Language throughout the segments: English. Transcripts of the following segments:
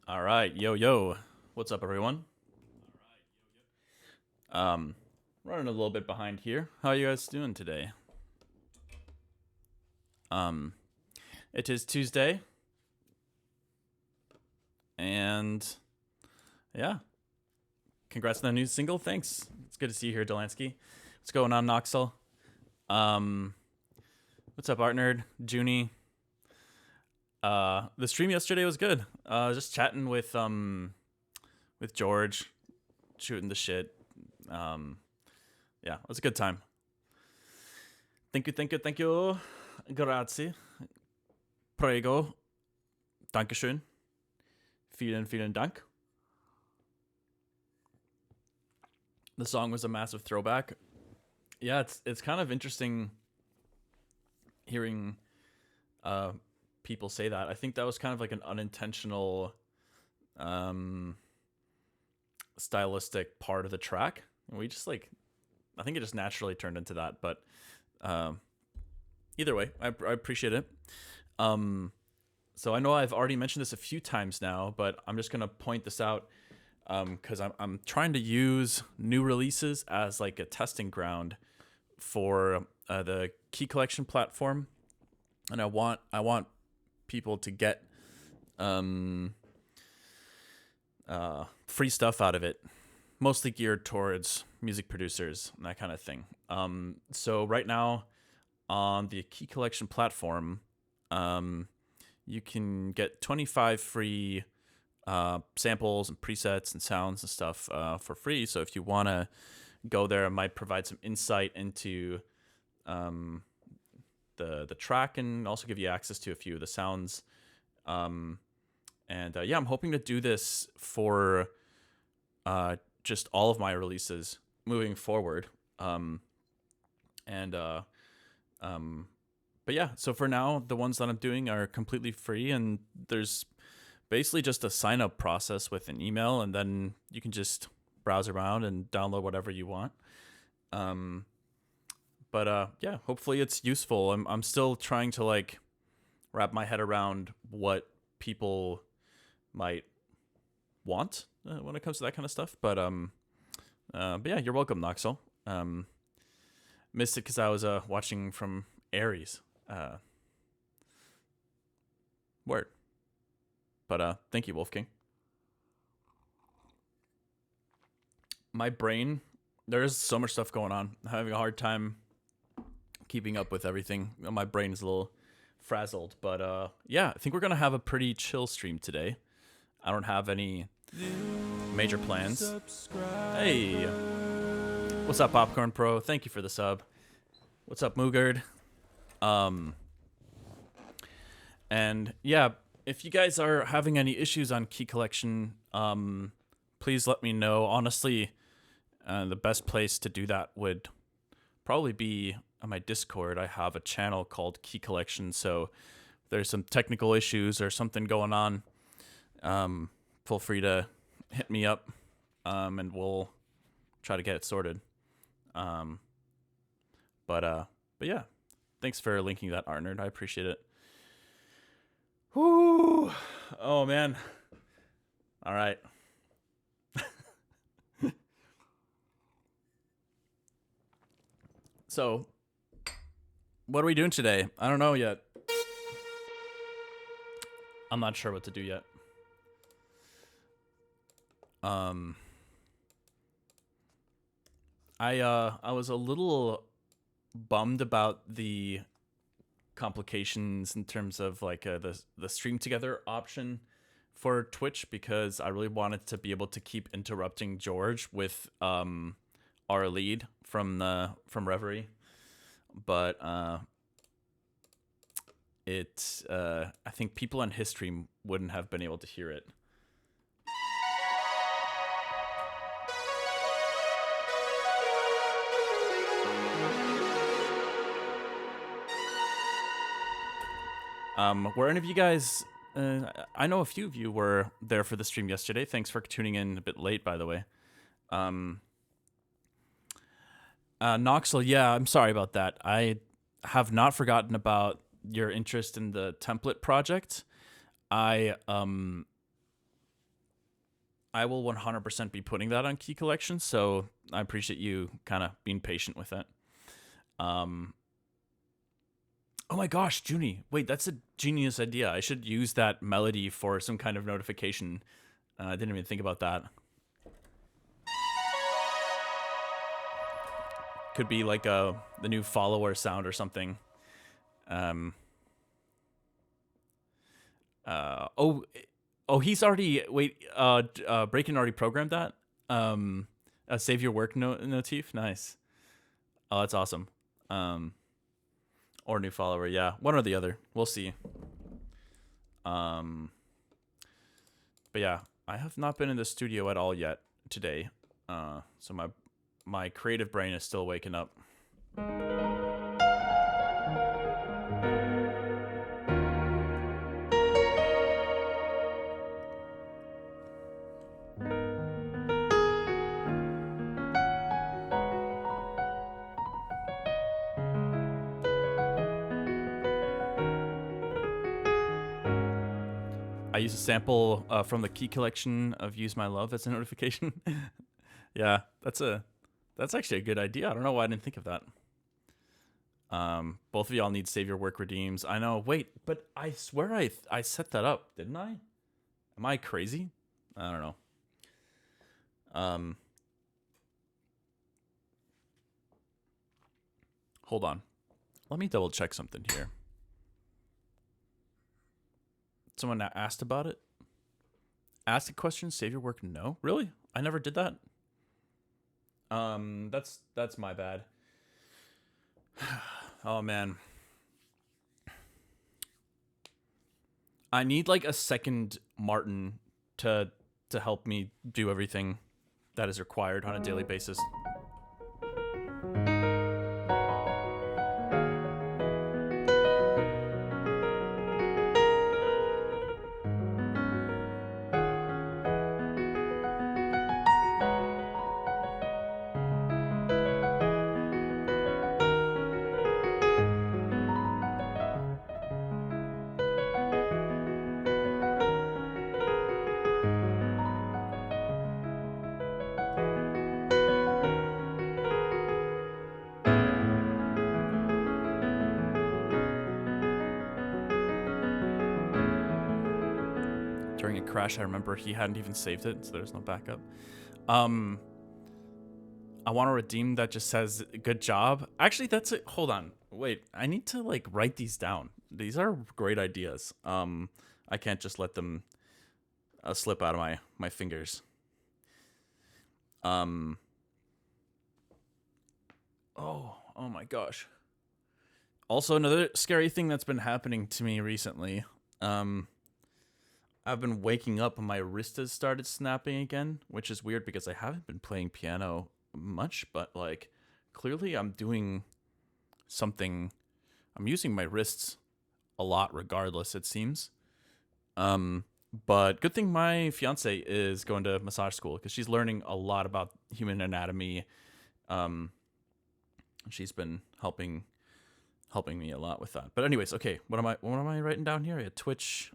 All right, yo, what's up, everyone? Um, Running a little bit behind here. How are you guys doing today? Um, it is Tuesday, and yeah, congrats on the new single. Thanks. It's good to see you here, Delansky. What's going on, Noxel? Um, what's up, Art Nerd, Junie? The stream yesterday was good. Just chatting with George, shooting the shit. Um, yeah, it was a good time. Thank you. Grazie. Prego. Dankeschön. Vielen Dank. The song was a massive throwback. Yeah, it's kind of interesting hearing uh, people say that. I think that was kind of like an unintentional um, stylistic part of the track. And we just like, I think it just naturally turned into that. But um, either way, I appreciate it. So I know I've already mentioned this a few times now, but I'm just gonna point this out because I'm trying to use new releases as like a testing ground for the key collection platform, and I want people to get free stuff out of it, mostly geared towards music producers and that kind of thing. So right now on the key collection platform, you can get 25 free samples and presets and sounds and stuff for free. So if you want to go there, it might provide some insight into the track and also give you access to a few of the sounds. Yeah, I'm hoping to do this for just all of my releases moving forward. And But yeah, so for now, the ones that I'm doing are completely free, and there's basically just a sign up process with an email, and then you can just browse around and download whatever you want. Yeah, hopefully it's useful. I'm still trying to like wrap my head around what people might want when it comes to that kind of stuff. But yeah, you're welcome, Noxel. Missed it because I was watching from Aries. Word. But thank you, Wolf King. My brain, there's so much stuff going on. I'm having a hard time keeping up with everything. My brain is a little frazzled. But yeah, I think we're gonna have a pretty chill stream today. I don't have any major plans. Hey, what's up, Popcorn Pro? Thank you for the sub. What's up, Moogard? And yeah, if you guys are having any issues on key collection, please let me know. Honestly, the best place to do that would probably be on my Discord. I have a channel called Key Collection, so if there's some technical issues or something going on, feel free to hit me up, and we'll try to get it sorted. But yeah, thanks for linking that, Arnerd. I appreciate it. Whoo! Oh man. All right. So, what are we doing today? I don't know yet. I'm not sure what to do yet. I was a little bummed about the complications in terms of like the stream together option for Twitch, because I really wanted to be able to keep interrupting George with our lead from Reverie, but I think people on his stream wouldn't have been able to hear it. Were any of you guys? I know a few of you were there for the stream yesterday. Thanks for tuning in a bit late, by the way. Noxel, yeah, I'm sorry about that. I have not forgotten about your interest in the template project. I I will 100% be putting that on Key Collection, so I appreciate you kind of being patient with it. Oh my gosh, Junie. Wait, that's a genius idea. I should use that melody for some kind of notification. I didn't even think about that. Could be like the new follower sound or something. He's already Breakin already programmed that. Save your work notif. Nice. Oh, that's awesome. Or new follower, yeah, one or the other. We'll see. But yeah, I have not been in the studio at all yet today. So my creative brain is still waking up. I use a sample from the Key Collection of Use My Love as a notification. Yeah, that's actually a good idea. I don't know why I didn't think of that. Both of y'all need Save Your Work Redeems. I know. Wait, but I swear I set that up, didn't I? Am I crazy? I don't know. Hold on. Let me double check something here. Someone asked about it. Ask a question, save your work. No, really? I never did that. That's my bad. Oh man, I need like a second Martin to help me do everything that is required on a daily basis. During a crash, I remember he hadn't even saved it, so there's no backup. I want to redeem that just says good job. Actually, that's it. Hold on. Wait, I need to like write these down. These are great ideas. I can't just let them slip out of my fingers. Oh my gosh. Also, another scary thing that's been happening to me recently. I've been waking up and my wrist has started snapping again, which is weird because I haven't been playing piano much, but like clearly I'm doing something. I'm using my wrists a lot regardless, it seems. But good thing my fiance is going to massage school because she's learning a lot about human anatomy. She's been helping me a lot with that. But anyways, okay, what am I writing down here? Yeah, Twitch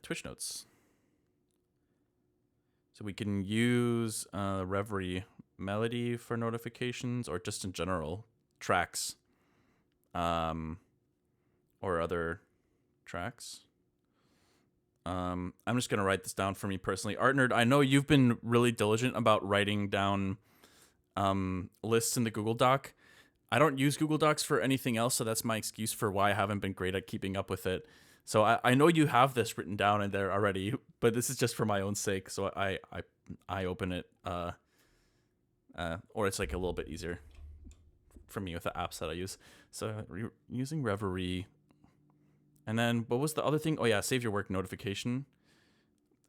Twitch notes. So we can use Reverie melody for notifications or just in general tracks or other tracks. I'm just going to write this down for me personally. Art Nerd, I know you've been really diligent about writing down lists in the Google Doc. I don't use Google Docs for anything else, so that's my excuse for why I haven't been great at keeping up with it. So I know you have this written down in there already, but this is just for my own sake. So I open it, or it's like a little bit easier for me with the apps that I use. So using Reverie, and then what was the other thing? Oh yeah, save your work notification,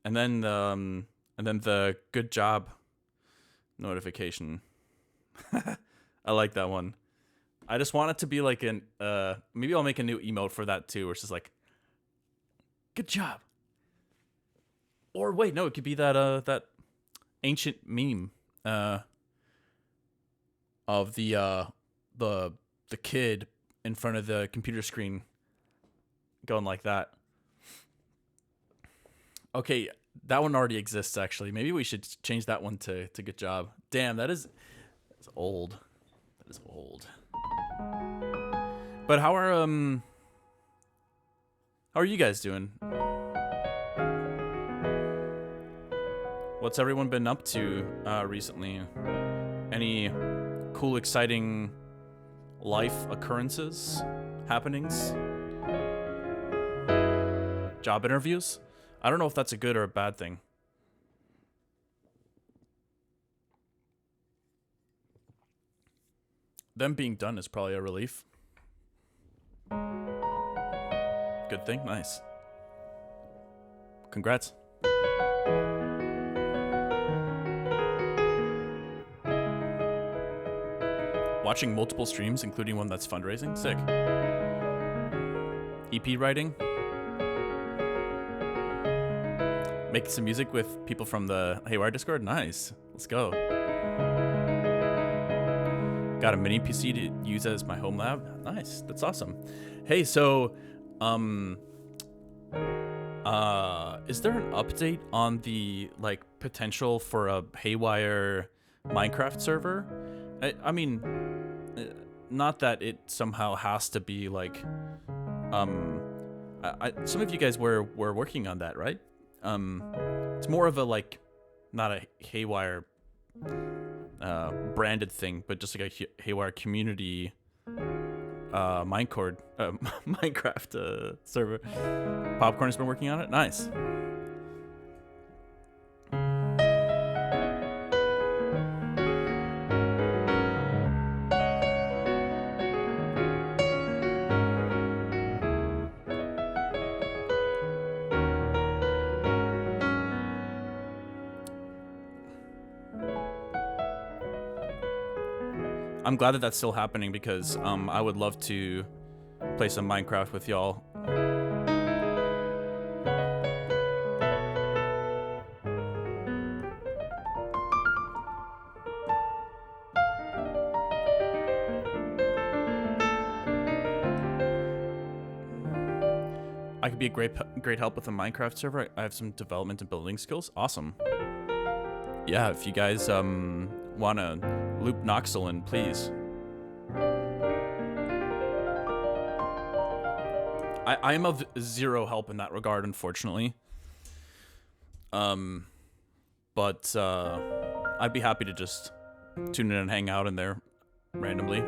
and then the good job notification. I like that one. I just want it to be like an maybe I'll make a new emote for that too, where it's just like, good job. Or wait, no, it could be that ancient meme of the kid in front of the computer screen going like that. Okay, that one already exists actually. Maybe we should change that one to good job. Damn, that's old. That is old. But how are you guys doing? What's everyone been up to recently? Any cool, exciting life occurrences, happenings, job interviews? I don't know if that's a good or a bad thing. Them being done is probably a relief. Good thing? Nice. Congrats. Watching multiple streams, including one that's fundraising? Sick. EP writing? Making some music with people from the Haywyre Discord? Nice. Let's go. Got a mini PC to use as my home lab? Nice. That's awesome. Hey, so, is there an update on the, like, potential for a Haywyre Minecraft server? I mean, not that it somehow has to be, like, some of you guys were working on that, right? It's more of a, like, not a Haywyre branded thing, but just like a Haywyre community Minecraft server. Popcorn's been working on it. Nice. I'm glad that that's still happening because I would love to play some Minecraft with y'all. I could be a great help with a Minecraft server. I have some development and building skills. Awesome. Yeah, if you guys want to loop Noxel in, please. I am of zero help in that regard, unfortunately. But I'd be happy to just tune in and hang out in there randomly.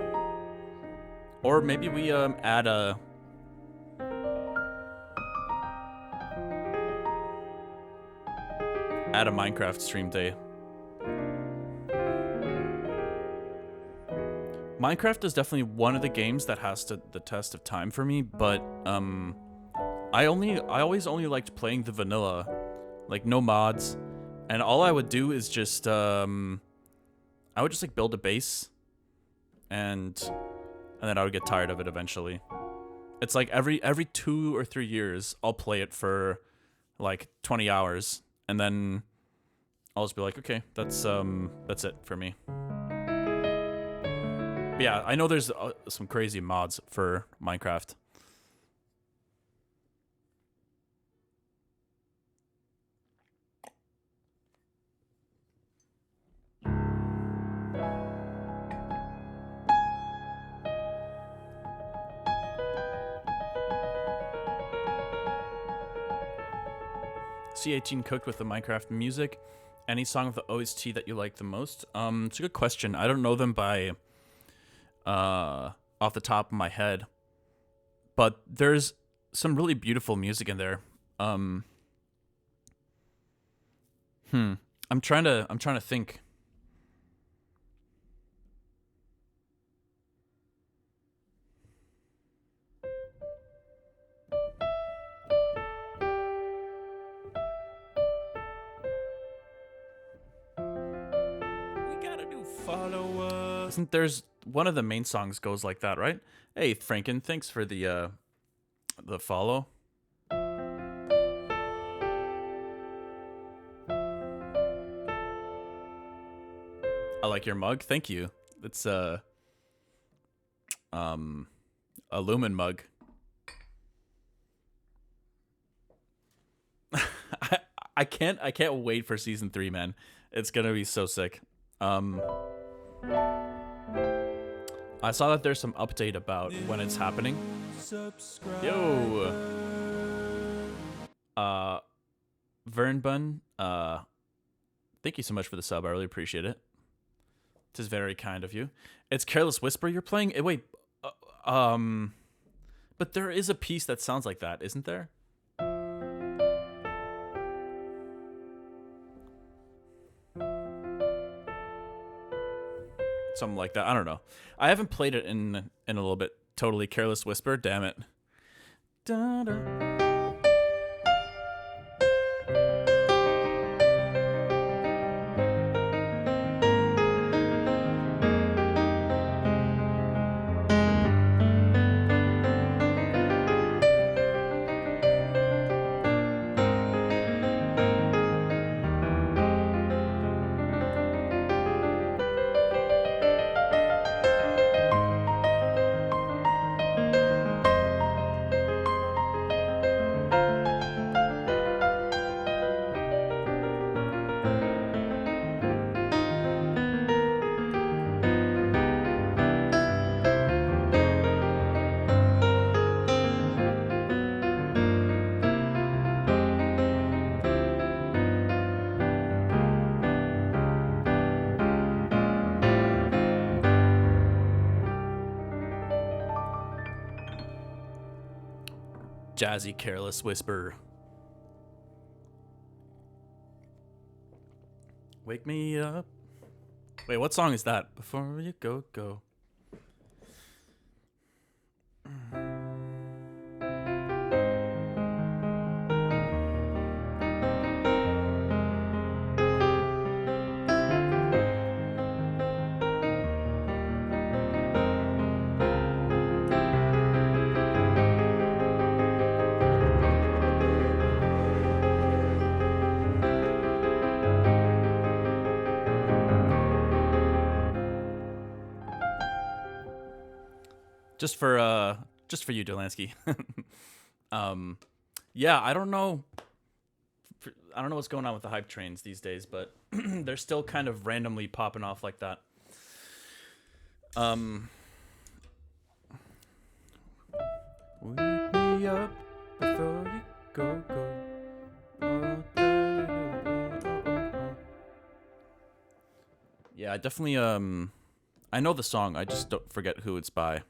Or maybe we add a Minecraft stream day. Minecraft is definitely one of the games that has to the test of time for me, but I always only liked playing the vanilla, like no mods, and all I would do is just I would just like build a base, and then I would get tired of it eventually. It's like every 2 or 3 years I'll play it for like 20 hours, and then I'll just be like, okay, that's it for me. But yeah, I know there's some crazy mods for Minecraft. C18 cooked with the Minecraft music. Any song of the OST that you like the most? It's a good question. I don't know them by off the top of my head, but there's some really beautiful music in there. I'm trying to think. Isn't there's one of the main songs goes like that, right? Hey, Franken, thanks for the follow. I like your mug. Thank you. It's a Lumen mug. I can't wait for season 3, man. It's gonna be so sick. I saw that there's some update about when it's happening. Yo, Vernbun, thank you so much for the sub. I really appreciate it. It is very kind of you. It's Careless Whisper you're playing. Wait, but there is a piece that sounds like that, isn't there? Something like that. I don't know. I haven't played it in a little bit. Totally Careless Whisper. Damn it. Da-da. Jazzy Careless Whisper. Wake me up. Wait, what song is that? Before you go. Just for you, Delansky. Yeah, I don't know what's going on with the hype trains these days, but they're still kind of randomly popping off like that. Wake me up before you go. Yeah, I definitely I know the song, I just don't forget who it's by.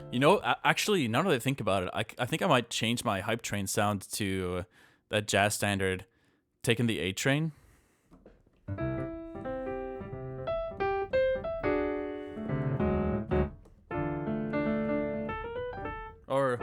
You know, actually, now that I think about it, I think I might change my hype train sound to that jazz standard, Taking the A Train. Or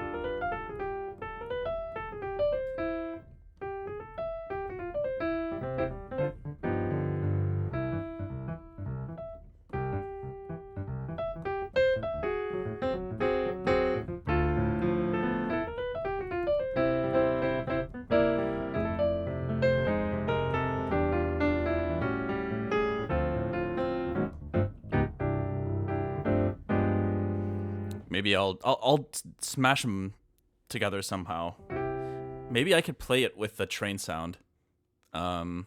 maybe I'll smash them together somehow. Maybe I could play it with the train sound. Chat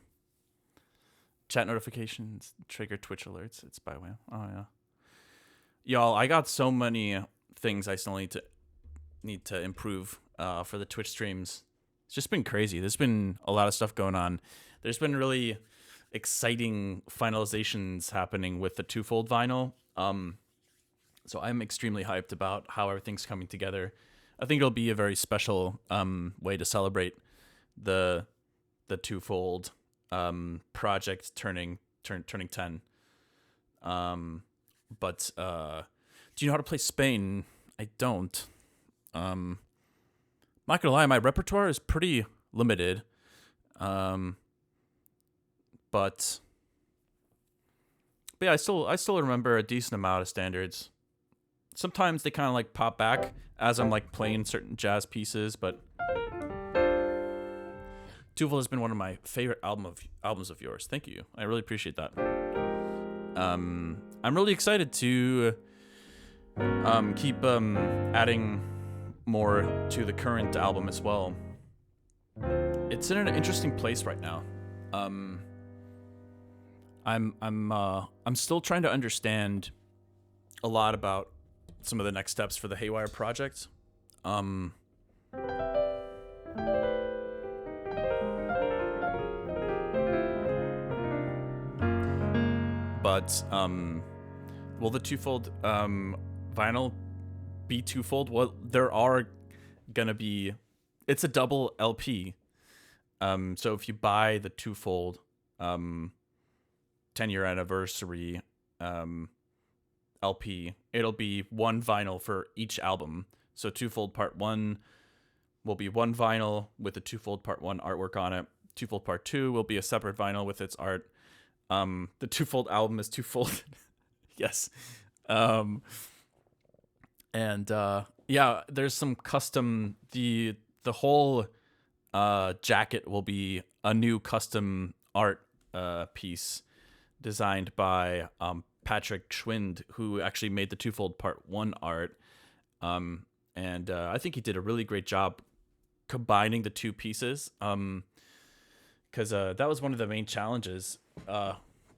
notifications, trigger Twitch alerts. It's by way. Oh yeah. Y'all, I got so many things I still need to improve for the Twitch streams. It's just been crazy. There's been a lot of stuff going on. There's been really exciting finalizations happening with the twofold vinyl. So I'm extremely hyped about how everything's coming together. I think it'll be a very special way to celebrate the twofold project turning 10. But do you know how to play Spain? I don't. Not gonna lie, my repertoire is pretty limited. But yeah, I still remember a decent amount of standards. Sometimes they kind of like pop back as I'm like playing certain jazz pieces, but Twofold has been one of my favorite albums of yours. Thank you. I really appreciate that. I'm really excited to keep adding more to the current album as well. It's in an interesting place right now. I'm still trying to understand a lot about some of the next steps for the Haywyre project. But will the twofold vinyl be twofold? Well, there are gonna be. It's a double LP. So if you buy the twofold 10-year anniversary LP, it'll be one vinyl for each album. So twofold part 1 will be one vinyl with the twofold part 1 artwork on it. Twofold part 2 will be a separate vinyl with its art. The twofold album is twofold. Yes. Yeah, there's some custom. The whole jacket will be a new custom art piece designed by Patrick Schwind, who actually made the twofold part 1 art. I think he did a really great job combining the two pieces. Because that was one of the main challenges.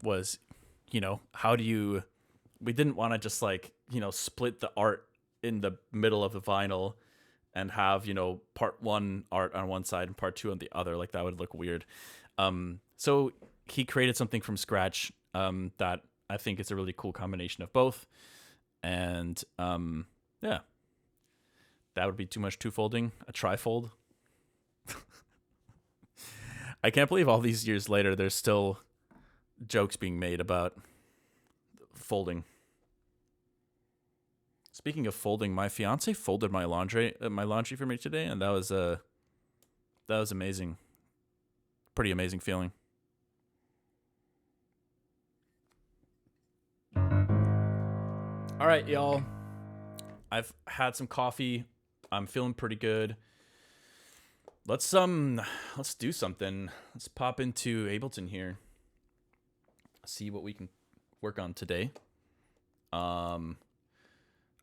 Was, how do you? We didn't want to just split the art in the middle of the vinyl and have part 1 art on one side and part 2 on the other. Like that would look weird. So he created something from scratch that I think is a really cool combination of both. And yeah, that would be too much two-folding. A trifold. I can't believe all these years later there's still jokes being made about folding. Speaking of folding, my fiance folded my laundry for me today, and that was amazing. Pretty amazing feeling. All right, y'all. I've had some coffee. I'm feeling pretty good. Let's do something. Let's pop into Ableton here. See what we can work on today. I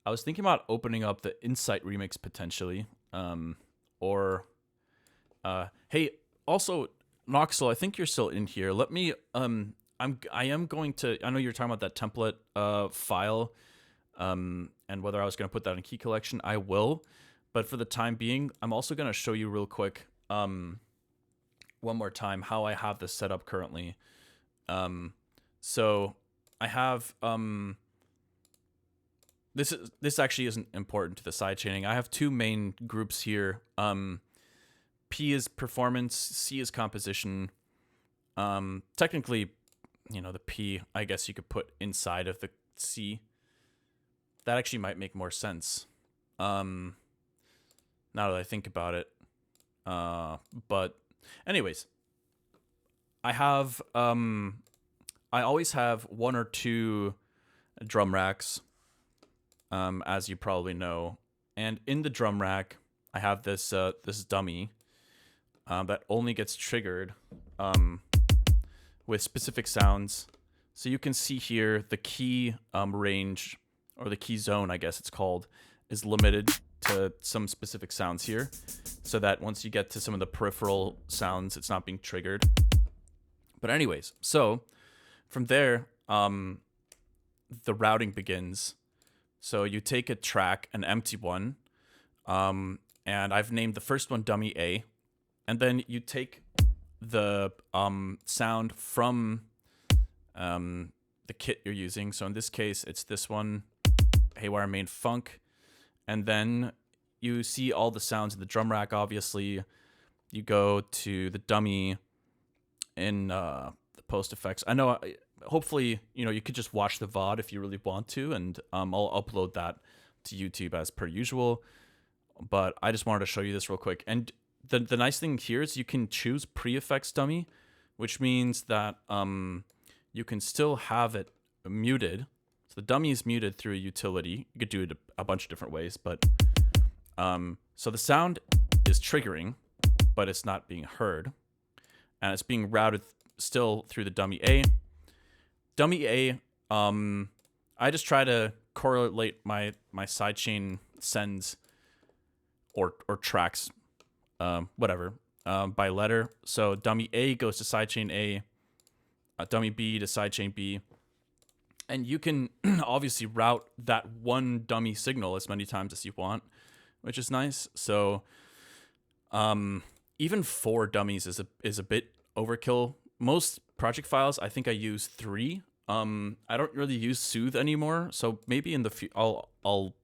was thinking about opening up the Insight remix potentially. Hey, also Noxel, I think you're still in here. Let me I am going to, I know you're talking about that template file and whether I was going to put that in Key Collection. I will. But for the time being, I'm also going to show you real quick one more time how I have this set up currently. So I have this actually isn't important to the sidechaining. I have two main groups here. P is performance, C is composition. Technically, the P, I guess you could put inside of the C. That actually might make more sense. Now that I think about it. But anyways, I have, I always have one or two drum racks, as you probably know. And in the drum rack, I have this, this dummy, that only gets triggered, with specific sounds. So you can see here the key, range, or the key zone, I guess it's called, is limited to some specific sounds here, so that once you get to some of the peripheral sounds, it's not being triggered. But anyways, so from there, the routing begins. So you take a track, an empty one, and I've named the first one dummy A, and then you take the sound from the kit you're using. So in this case, it's this one, Haywyre main funk. And then you see all the sounds in the drum rack, obviously. You go to the dummy in the post effects. I know, hopefully, you could just watch the VOD if you really want to, and I'll upload that to YouTube as per usual. But I just wanted to show you this real quick. And the nice thing here is you can choose pre-effects dummy, which means that you can still have it muted. The dummy is muted through a utility. You could do it a bunch of different ways, but so the sound is triggering, but it's not being heard, and it's being routed still through the dummy A. Dummy A, I just try to correlate my sidechain sends or tracks, whatever, by letter. So dummy A goes to sidechain A, dummy B to sidechain B, and you can obviously route that one dummy signal as many times as you want, which is nice. So even 4 dummies is a bit overkill. Most project files, I think I use 3. I don't really use Soothe anymore, so maybe in the I'll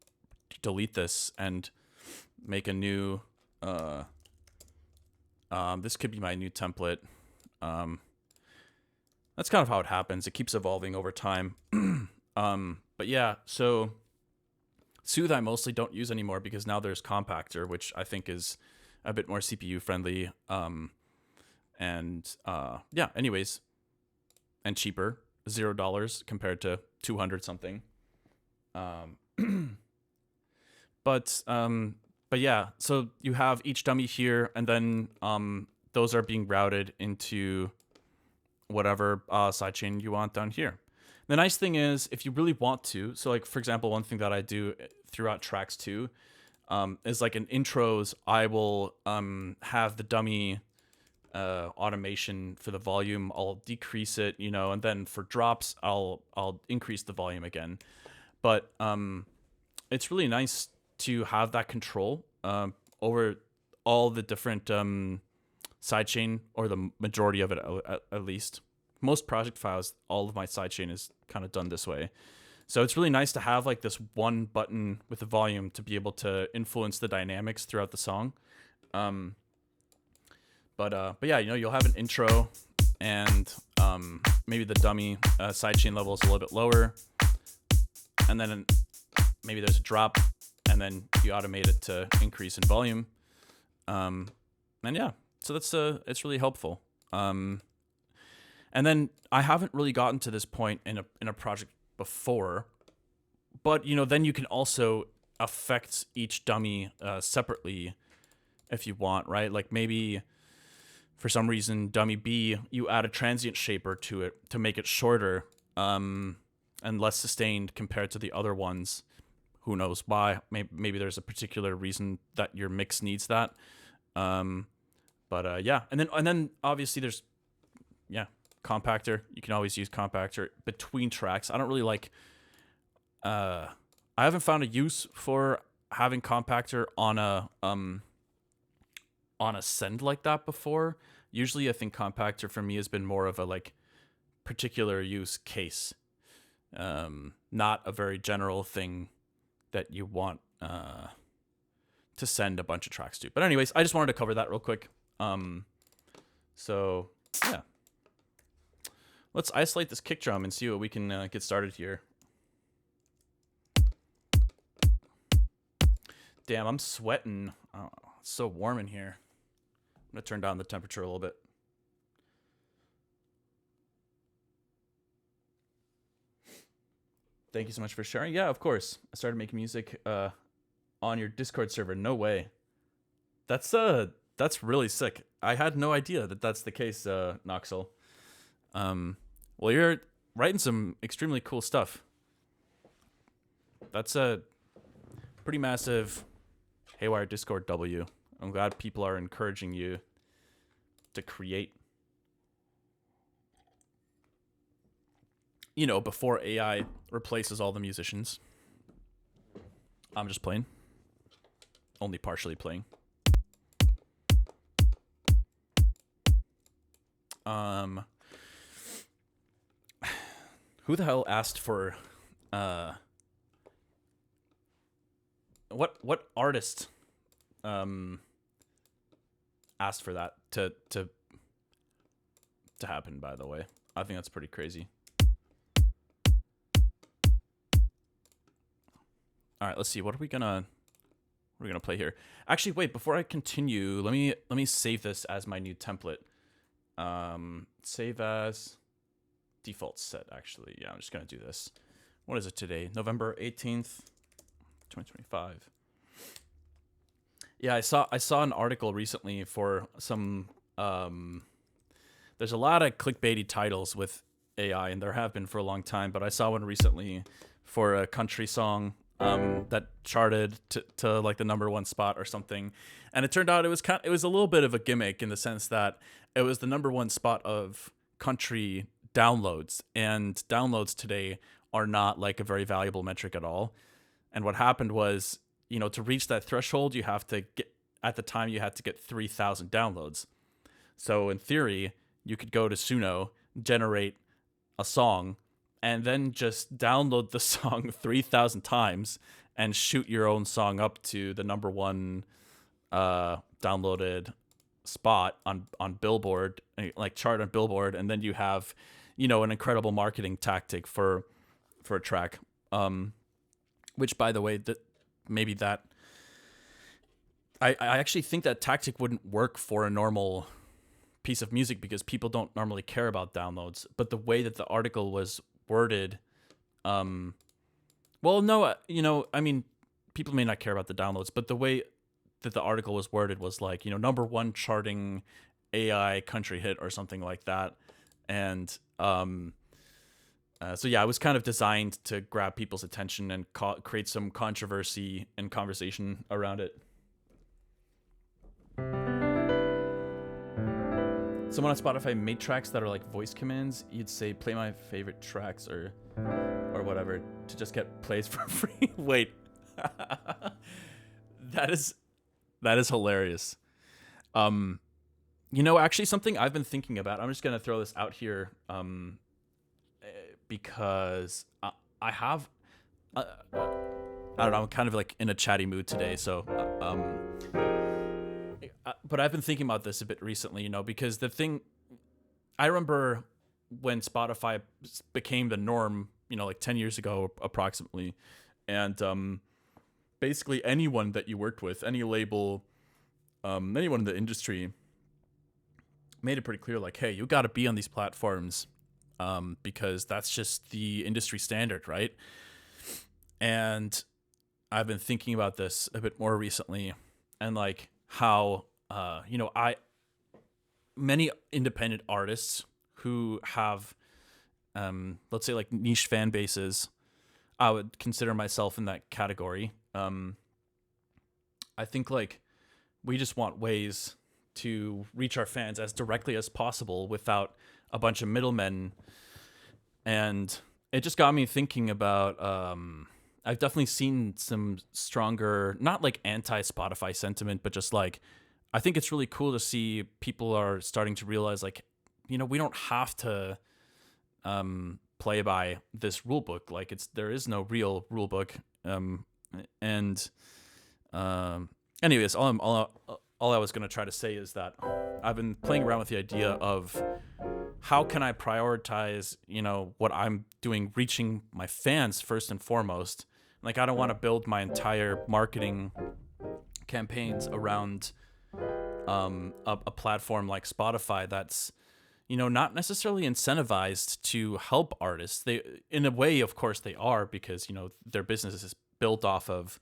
delete this and make a new. This could be my new template. That's kind of how it happens. It keeps evolving over time. But yeah, so Soothe I mostly don't use anymore because now there's Compactor, which I think is a bit more CPU friendly. Yeah, anyways, and cheaper, $0 compared to 200 something. But yeah, so you have each dummy here, and then those are being routed into whatever sidechain you want down here. The nice thing is, if you really want to, so like for example, one thing that I do throughout tracks too, is like in intros, I will have the dummy automation for the volume. I'll decrease it, and then for drops, I'll increase the volume again. But it's really nice to have that control over all the different sidechain, or the majority of it at least. Most project files, all of my sidechain is kind of done this way. So it's really nice to have like this one button with the volume to be able to influence the dynamics throughout the song. But yeah, you'll have an intro, and maybe the dummy sidechain level is a little bit lower, and then maybe there's a drop, and then you automate it to increase in volume. And yeah, so that's it's really helpful. And then I haven't really gotten to this point in a project before, but then you can also affect each dummy separately if you want, right? Like maybe for some reason dummy B, you add a transient shaper to it to make it shorter and less sustained compared to the other ones. Who knows why? Maybe there's a particular reason that your mix needs that. But yeah, and then obviously there's Compactor. You can always use Compactor between tracks. I don't really like. I haven't found a use for having Compactor on a send like that before. Usually, I think Compactor for me has been more of a like particular use case, not a very general thing that you want to send a bunch of tracks to. But anyways, I just wanted to cover that real quick. So yeah. Let's isolate this kick drum and see what we can get started here. Damn, I'm sweating. Oh, it's so warm in here. I'm going to turn down the temperature a little bit. Thank you so much for sharing. Yeah, of course. I started making music on your Discord server. No way. That's really sick. I had no idea that that's the case, Noxel. Well, you're writing some extremely cool stuff. That's a pretty massive Haywyre Discord W. I'm glad people are encouraging you to create. Before AI replaces all the musicians. I'm just playing. Only partially playing. Who the hell asked for what artist asked for that to happen, by the way? I think that's pretty crazy. All right, let's see. What are we gonna play here? Actually, wait, before I continue, let me save this as my new template. Save as default set, actually. Yeah, I'm just gonna do this. What is it today? November 18th, 2025. Yeah, I saw an article recently for some there's a lot of clickbaity titles with AI, and there have been for a long time, but I saw one recently for a country song that charted to like the number one spot or something, and it turned out it was a little bit of a gimmick in the sense that it was the number one spot of country downloads, and downloads today are not like a very valuable metric at all. And what happened was, to reach that threshold, you have to get at the time you had to get 3,000 downloads. So in theory, you could go to Suno, generate a song, and then just download the song 3,000 times and shoot your own song up to the number one downloaded spot on Billboard, like chart on Billboard, and then you have, an incredible marketing tactic for a track. Which, by the way, I actually think that tactic wouldn't work for a normal piece of music because people don't normally care about downloads. But the way that the article was worded, well, no, I mean, people may not care about the downloads, but the way that the article was worded was like, number one charting AI country hit or something like that. And so yeah, it was kind of designed to grab people's attention and create some controversy and conversation around it. Someone on Spotify made tracks that are like voice commands. You'd say, play my favorite tracks or whatever to just get plays for free. Wait, that is hilarious. Actually something I've been thinking about, I'm just going to throw this out here because I have, I don't know, I'm kind of like in a chatty mood today. So, but I've been thinking about this a bit recently, because I remember when Spotify became the norm, like 10 years ago approximately. And basically anyone that you worked with, any label, anyone in the industry made it pretty clear, like, hey, you got to be on these platforms because that's just the industry standard, right? And I've been thinking about this a bit more recently, and like how many independent artists who have let's say like niche fan bases, I would consider myself in that category. I think like we just want ways to reach our fans as directly as possible without a bunch of middlemen. And it just got me thinking about I've definitely seen some stronger, not like anti-Spotify sentiment, but just like I think it's really cool to see people are starting to realize like, we don't have to play by this rule book. Like there is no real rule book. Anyways, all I was going to try to say is that I've been playing around with the idea of how can I prioritize, what I'm doing, reaching my fans first and foremost. Like, I don't want to build my entire marketing campaigns around a platform like Spotify that's, not necessarily incentivized to help artists. They, in a way, of course, they are, because, their business is built off of,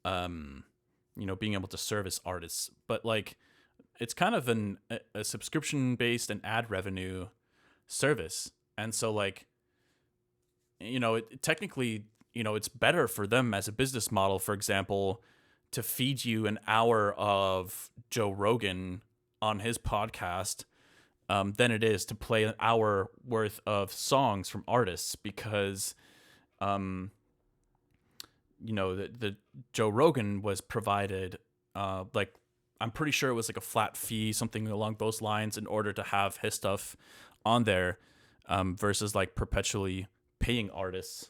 being able to service artists. But like, it's kind of a subscription-based and ad revenue service. And so like, technically, it's better for them as a business model, for example, to feed you an hour of Joe Rogan on his podcast than it is to play an hour worth of songs from artists, because the Joe Rogan was provided like, I'm pretty sure it was like a flat fee, something along those lines, in order to have his stuff on there, versus like perpetually paying artists.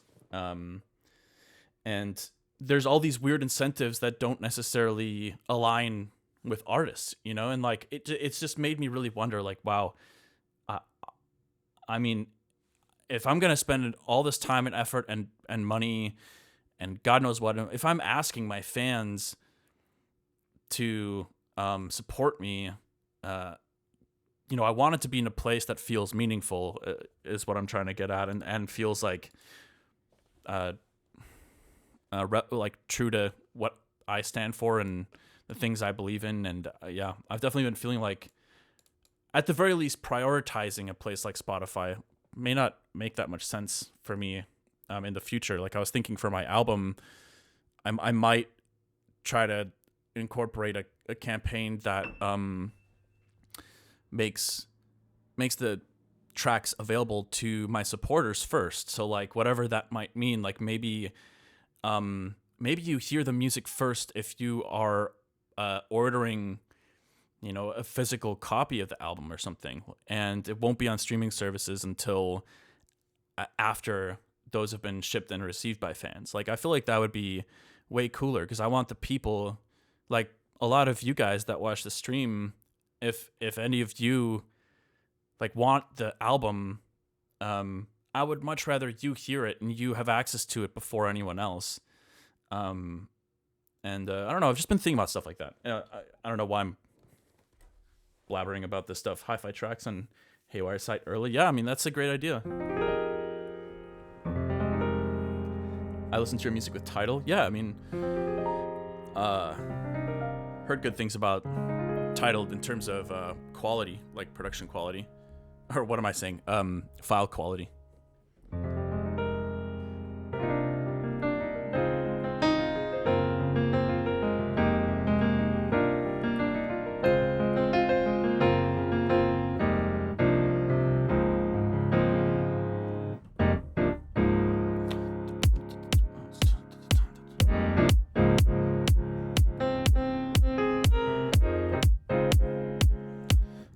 And there's all these weird incentives that don't necessarily align with artists, and like it's just made me really wonder, like, wow, I mean, if I'm gonna spend all this time and effort and money and God knows what, if I'm asking my fans to support me, I want it to be in a place that feels meaningful, is what I'm trying to get at, and feels like like true to what I stand for and the things I believe in. And yeah, I've definitely been feeling like, at the very least, prioritizing a place like Spotify may not make that much sense for me in the future. Like I was thinking for my album, I might try to incorporate a campaign that makes the tracks available to my supporters first. So like whatever that might mean, like maybe you hear the music first if you are ordering, you know, a physical copy of the album or something, and it won't be on streaming services until after those have been shipped and received by fans. Like I feel like that would be way cooler, because I want the people, like a lot of you guys that watch the stream, if any of you like want the album, I would much rather you hear it and you have access to it before anyone else. And I don't know, I've just been thinking about stuff like that. I don't know why I'm blabbering about this stuff. Hi-Fi tracks on Haywyre site early. Yeah, I mean, that's a great idea. I listen to your music with Tidal. Yeah, I mean, heard good things about Tidal in terms of quality, like production quality. Or what am I saying? File quality.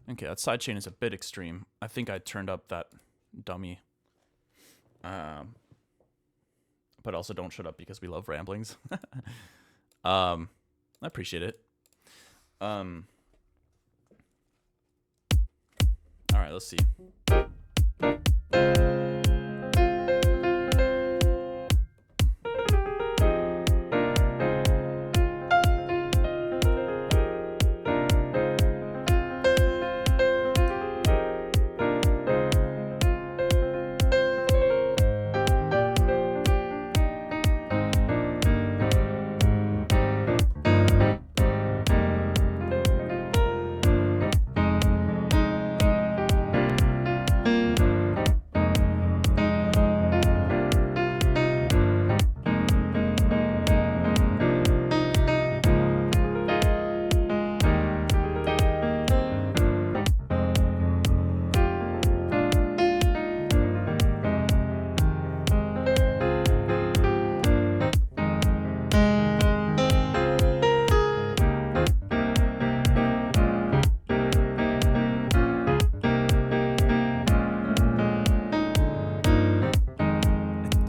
Okay, that sidechain is a bit extreme. I think I turned up that dummy. But also don't shut up because we love ramblings. I appreciate it. All right, let's see.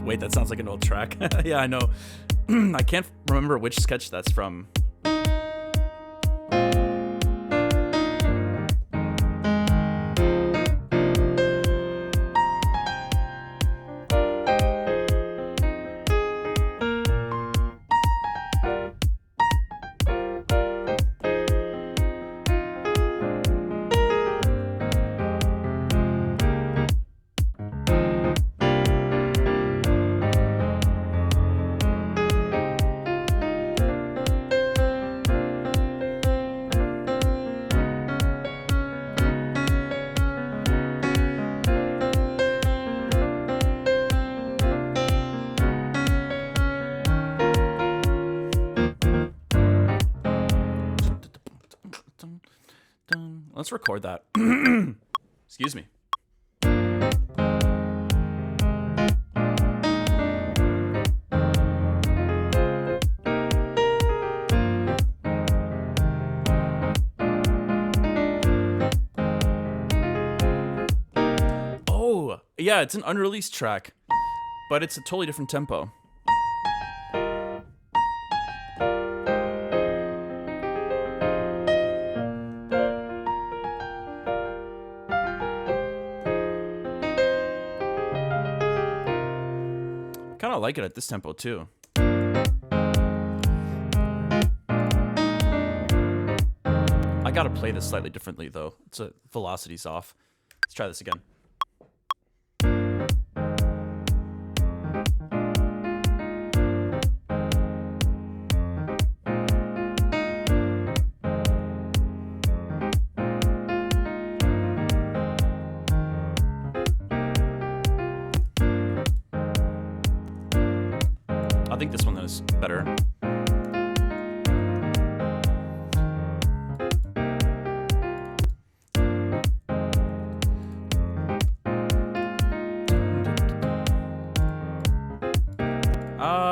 Wait, that sounds like an old track. Yeah, I know. I can't remember which sketch that's from. Let's record that. Excuse me. Oh, yeah, it's an unreleased track, but it's a totally different tempo. Kind of like it at this tempo too. I gotta play this slightly differently though. It's a velocity's off. Let's try this again. is better.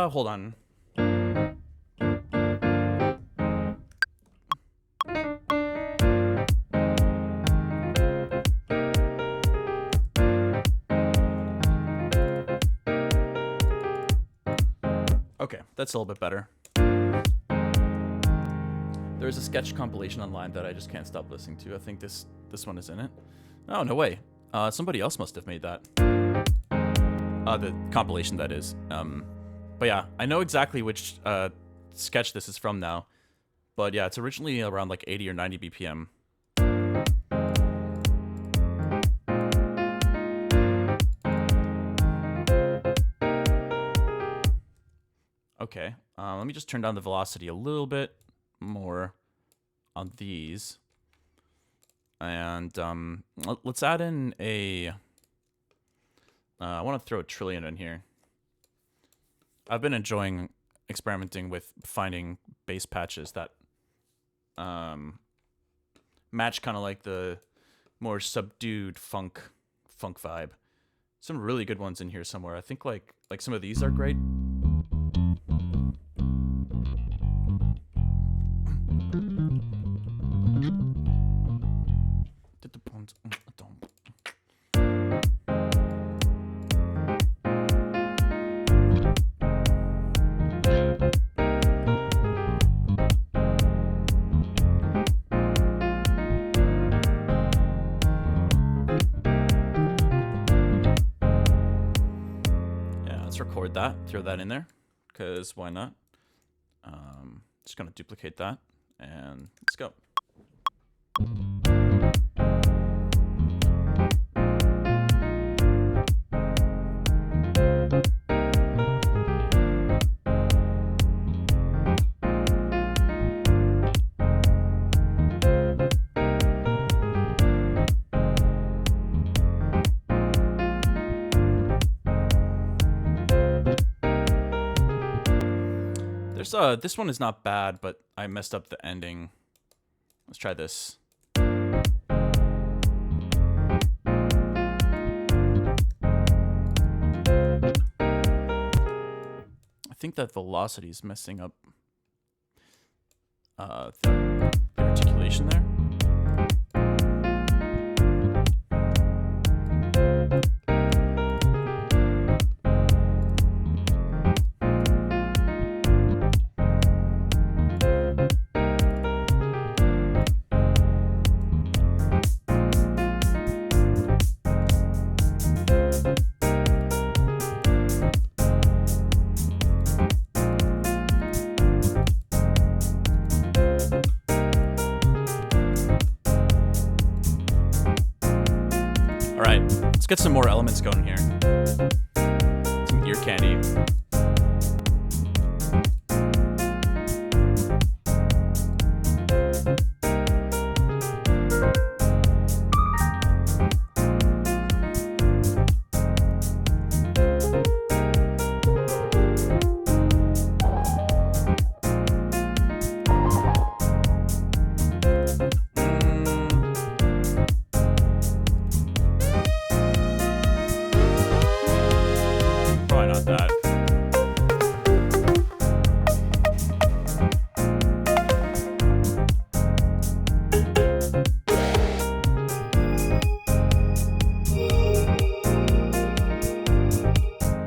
Hold on. Okay, that's a little bit better. There's a sketch compilation online that I just can't stop listening to. I think this one is in it. Oh, no way. Somebody else must have made that. The compilation, that is. But yeah, I know exactly which sketch this is from now. But yeah, it's originally around like 80 or 90 BPM. Okay, let me just turn down the velocity a little bit more on these. And let's add in a... I want to throw a trillion in here. I've been enjoying experimenting with finding bass patches that match kind of like the more subdued funk vibe. Some really good ones in here somewhere. I think like some of these are great. Record that, throw that in there, because why not? Just gonna duplicate that, and let's go. This one is not bad, but I messed up the ending. Let's try this. I think that velocity is messing up the articulation there. Let's get some more elements going here. Some ear candy.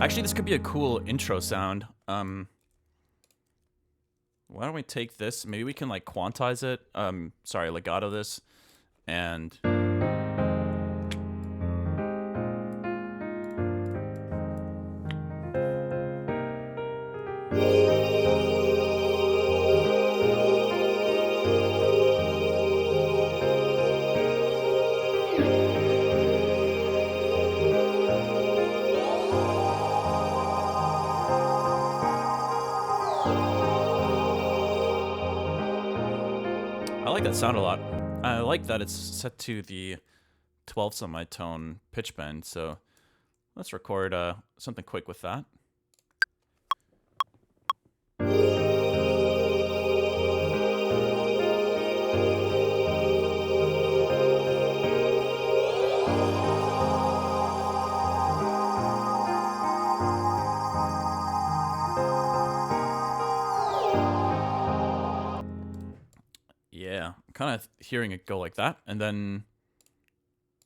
Actually, this could be a cool intro sound. Why don't we take this? Maybe we can like quantize it. Sorry, legato this, and I like that sound a lot. I like that it's set to the 12th semitone pitch bend, so let's record something quick with that. kind of hearing it go like that, and then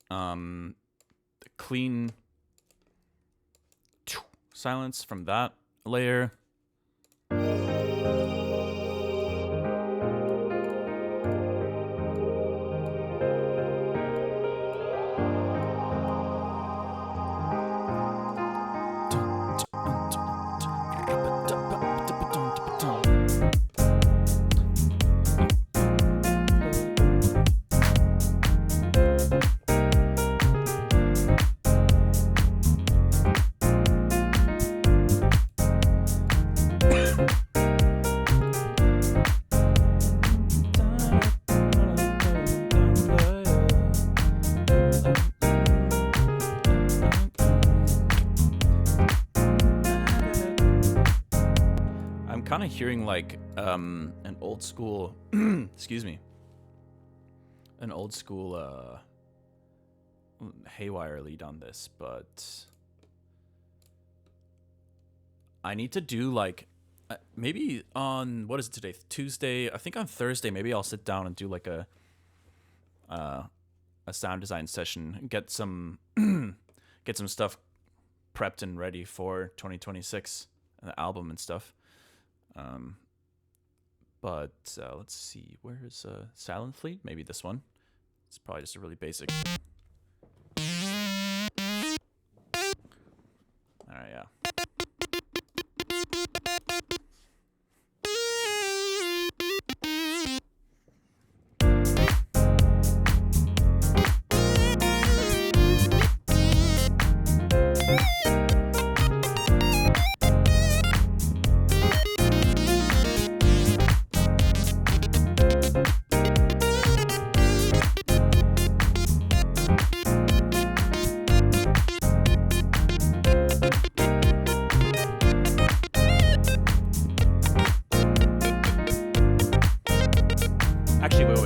the clean silence from that layer. Kind of hearing like an old school excuse me, an old school Haywyre lead on this, but I need to do like maybe on, what is it today, Tuesday? I think on Thursday maybe I'll sit down and do like a sound design session, get some stuff prepped and ready for 2026 and the album and stuff. But let's see, where's Silent Fleet? Maybe this one. It's probably just a really basic. All right, yeah.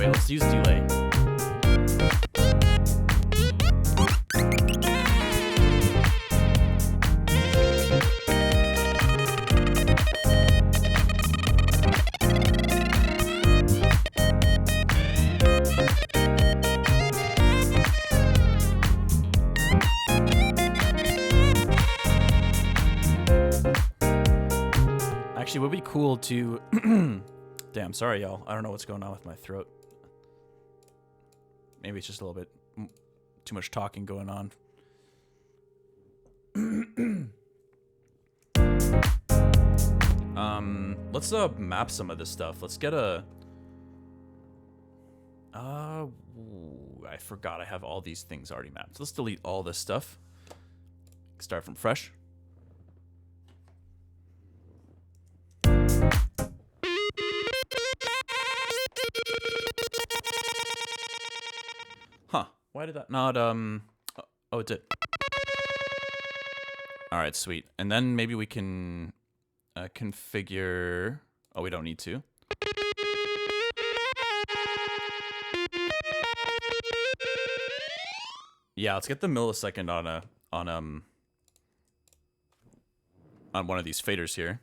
Let's use delay. Actually, it would be cool to damn, sorry y'all. I don't know what's going on with my throat. Maybe it's just a little bit too much talking going on. Let's map some of this stuff. Let's get a I forgot I have all these things already mapped. So let's delete all this stuff. Start from fresh. Huh, why did that not, oh, it did. All right, sweet. And then maybe we can configure, oh, we don't need to. Yeah, let's get the millisecond on one of these faders here.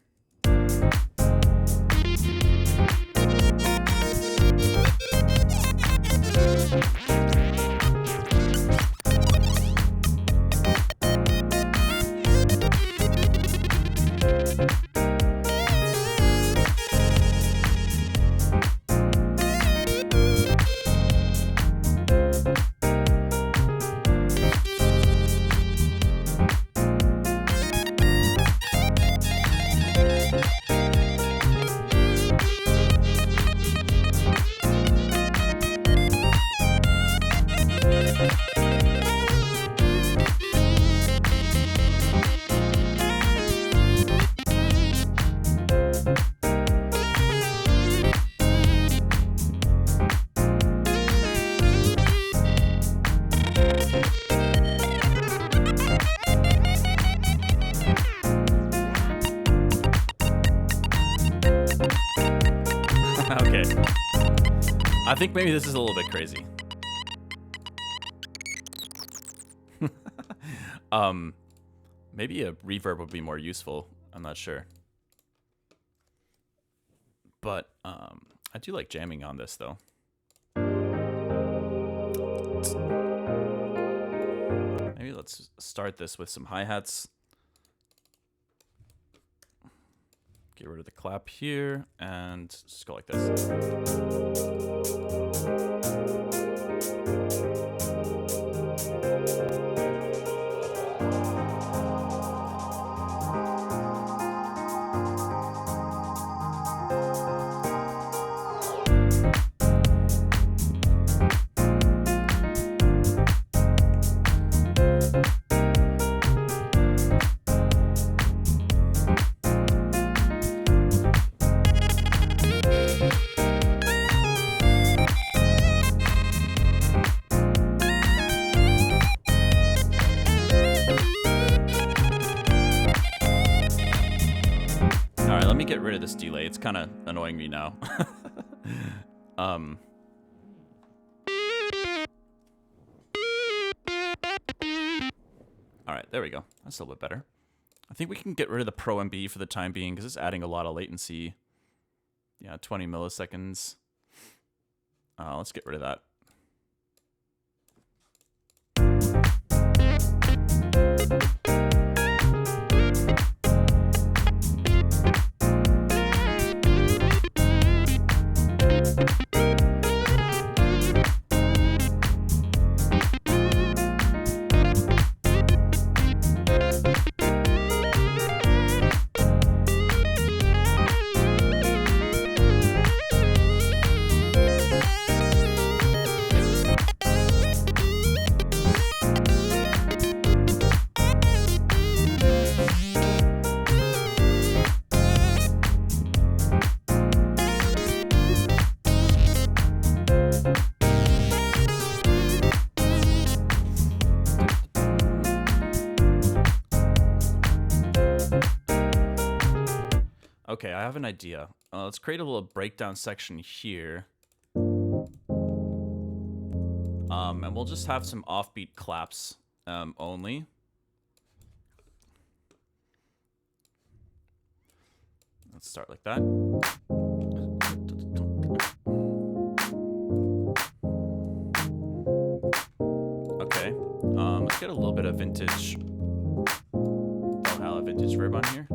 Okay. I think maybe this is a little bit crazy. Maybe a reverb would be more useful. I'm not sure. But I do like jamming on this though. let's start this with some hi-hats. Get rid of the clap here, and just go like this. Get rid of this delay. It's kind of annoying me now. All right, there we go. That's a little bit better. I think we can get rid of the Pro MB for the time being because it's adding a lot of latency. Yeah, 20 milliseconds. Let's get rid of that. Okay, I have an idea. Let's create a little breakdown section here. And we'll just have some offbeat claps only. Let's start like that. Okay, let's get a little bit of vintage. Valhalla vintage verb on here.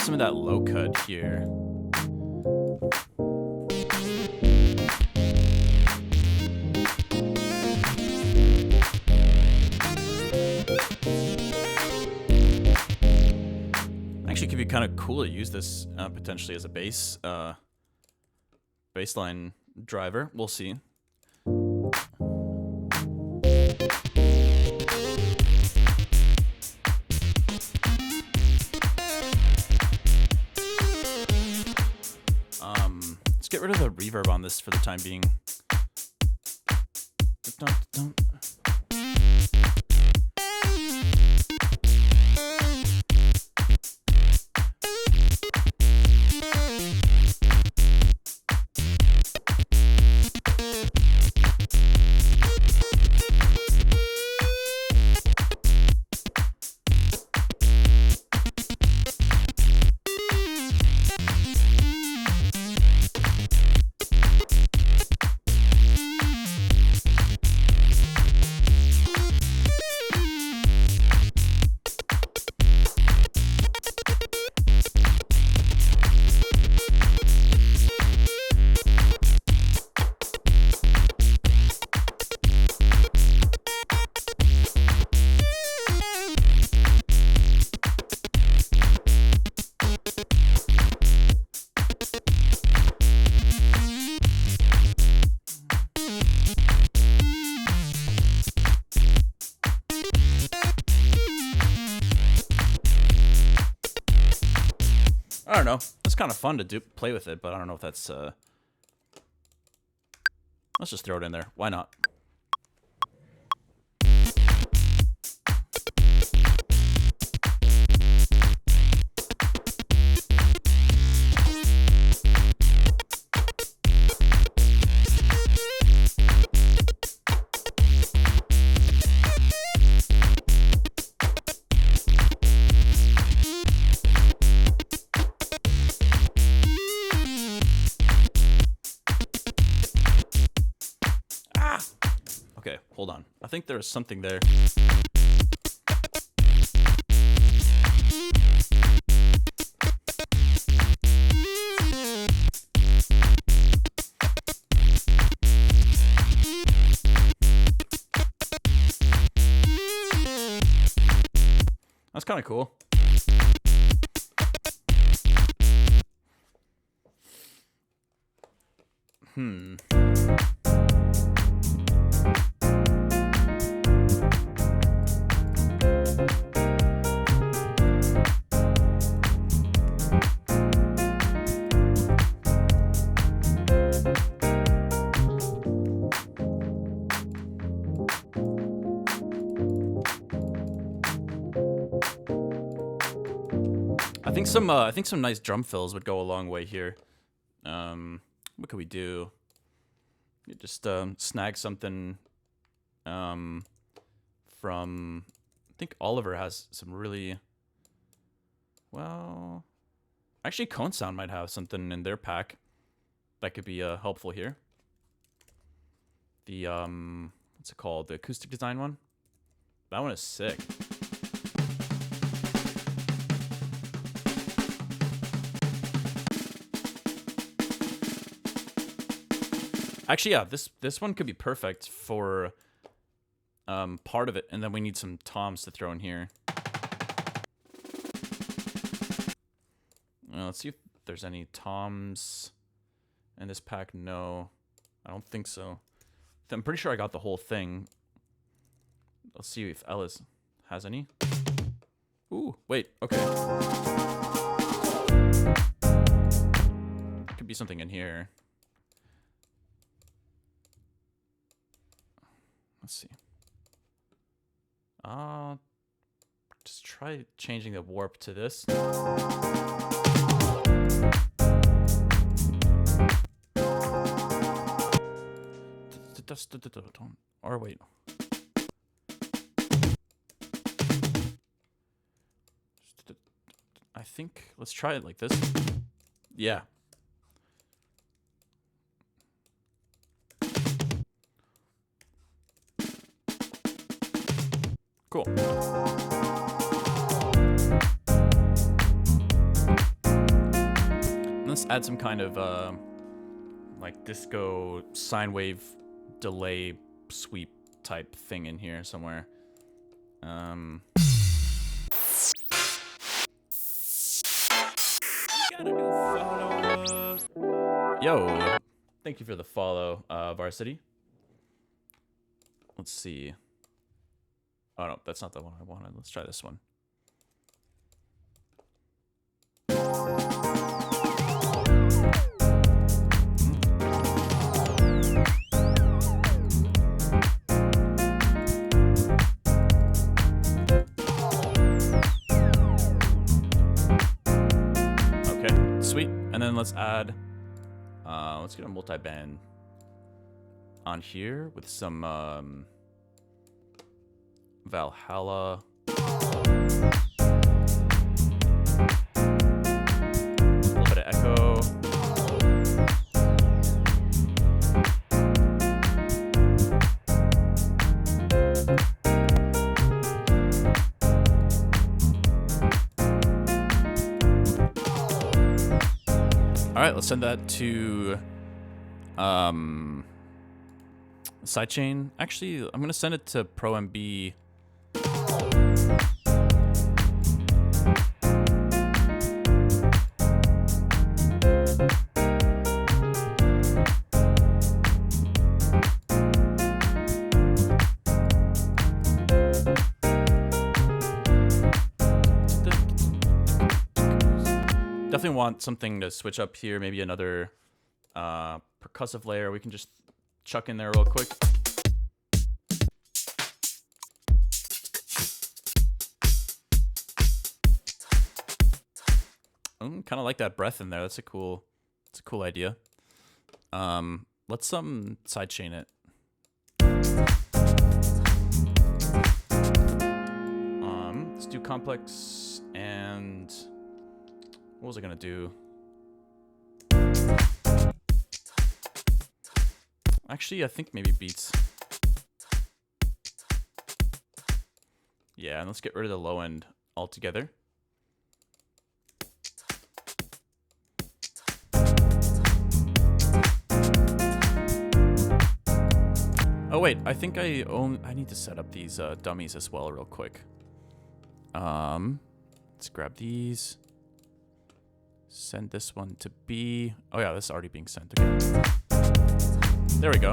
Some of that low cut here. Actually, it could be kind of cool to use this potentially as a baseline driver. We'll see. Get rid of the reverb on this for the time being. kind of fun to play with it, but I don't know if that's... Let's just throw it in there. Why not? Okay, hold on. I think there is something there. That's kind of cool. I think some nice drum fills would go a long way here. What could we do? You just snag something from. I think Oliver has some really. Well, actually, Cone Sound might have something in their pack that could be helpful here. The what's it called? The acoustic design one. That one is sick. Actually, yeah, this one could be perfect for part of it, and then we need some toms to throw in here. Let's see if there's any toms in this pack. No, I don't think so. I'm pretty sure I got the whole thing. Let's see if Ellis has any. Ooh, wait, okay. Could be something in here. Let's see. Just try changing the warp to this. Or wait. I think let's try it like this. Yeah. Cool. Let's add some kind of like disco sine wave delay sweep type thing in here somewhere. Got a new follow. Yo, thank you for the follow, Varsity. Let's see. Oh no, that's not the one I wanted. Let's try this one. Okay, sweet. And then let's add, let's get a multi-band on here with some, Valhalla. A little bit of echo. All right, let's send that to sidechain. Actually, I'm gonna send it to ProMB. Definitely definitely want something to switch up here. Maybe another percussive layer we can just chuck in there real quick. Kind of like that breath in there. That's a cool idea. Let's sidechain it. Let's do complex and what was I gonna do? Actually, I think maybe beats. Yeah, and let's get rid of the low end altogether. Oh wait, I think I need to set up these dummies as well real quick. Let's grab these. Send this one to B. Oh yeah, this is already being sent. Okay. There we go.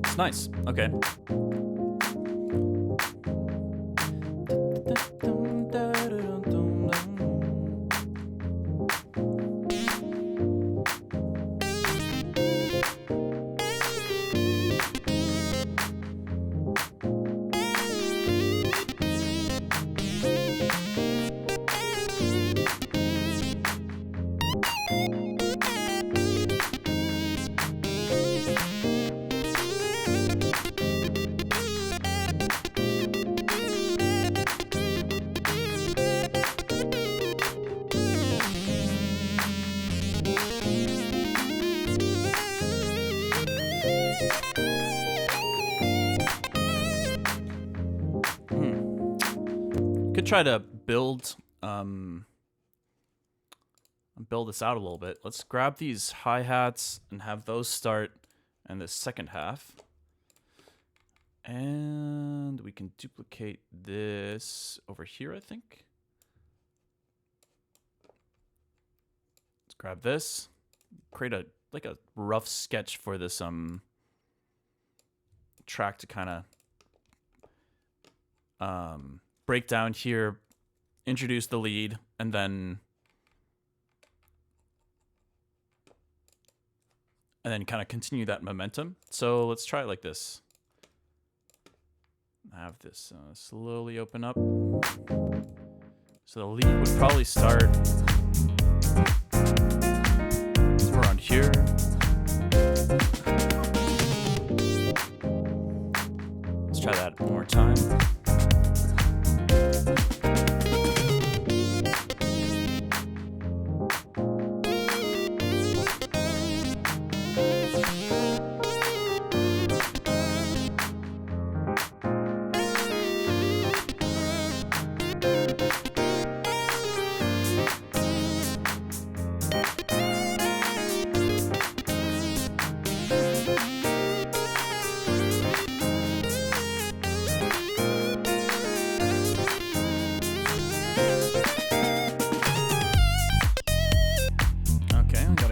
It's nice. Okay. Try to build this out a little bit. Let's grab these hi-hats and have those start in the second half. And we can duplicate this over here, I think. Let's grab this. Create a rough sketch for this track to kind of break down here, introduce the lead, and then kind of continue that momentum. So let's try it like this. Have this slowly open up. So the lead would probably start somewhere around here. Let's try that one more time.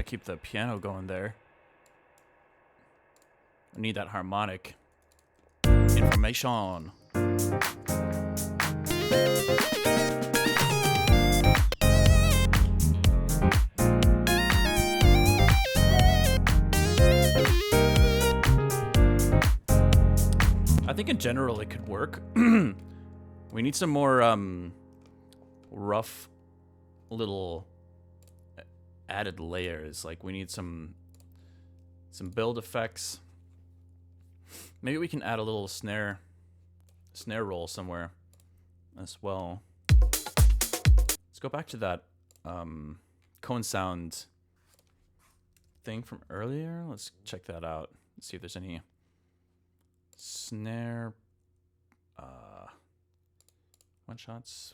Keep the piano going there. I need that harmonic information. I think in general it could work. We need some more rough little added layers. Like we need some build effects. Maybe we can add a little snare roll somewhere as well. Let's go back to that cone sound thing from earlier. Let's check that out. Let's see if there's any snare one shots.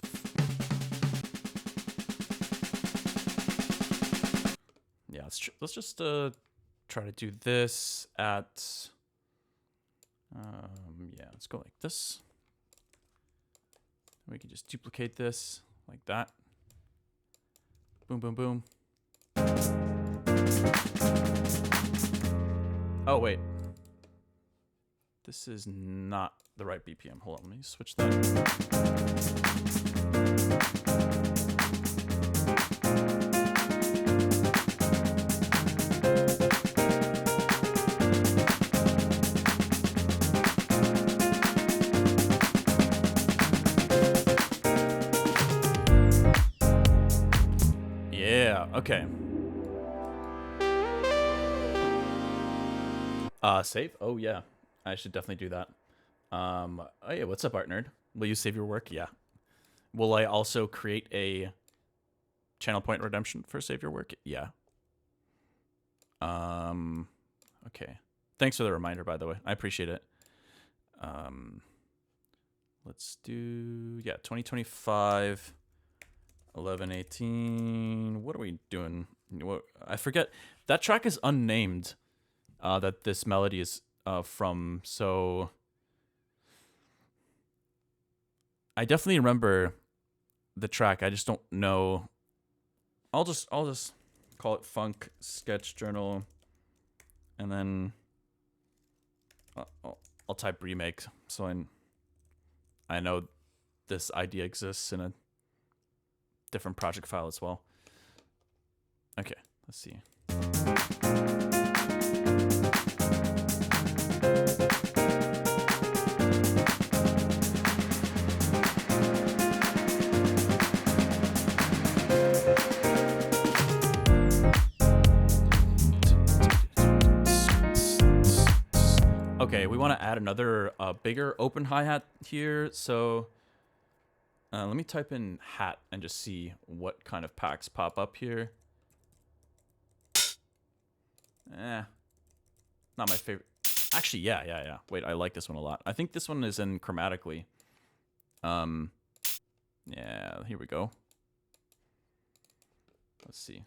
Yeah, let's just try to do this at yeah, let's go like this. We can just duplicate this like that. Boom, boom, boom. Oh, wait. This is not the right BPM. Hold on, let me switch that. Yeah, okay. Save? Oh, yeah. I should definitely do that. Oh, yeah, what's up, Art Nerd? Will you save your work? Yeah. Will I also create a channel point redemption for save your work? Yeah. Okay. Thanks for the reminder, by the way. I appreciate it. Let's do, yeah, 2025, 11/18. What are we doing? I forget. That track is unnamed, that this melody is from, so I definitely remember the track. I just don't know. I'll just call it Funk Sketch Journal, and then I'll type remake so I know this idea exists in a different project file as well. Okay, let's see. Okay, we want to add another bigger open hi-hat here, so let me type in hat and just see what kind of packs pop up here. Not my favorite. Actually, yeah. Wait, I like this one a lot. I think this one is in chromatically. Yeah, here we go. Let's see.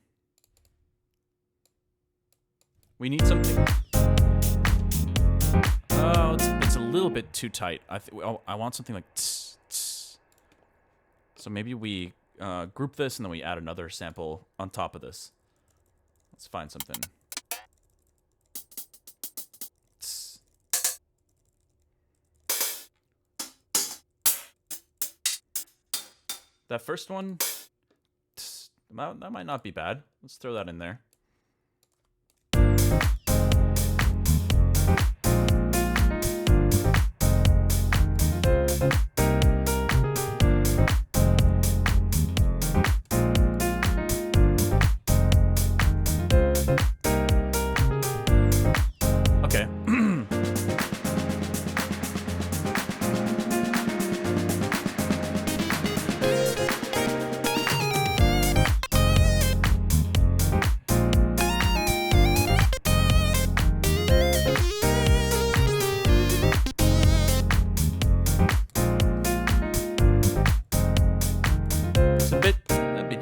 We need something. Oh, it's a little bit too tight. I want something like tss, tss. So maybe we group this and then we add another sample on top of this. Let's find something. Tss. That first one, tss, that might not be bad. Let's throw that in there.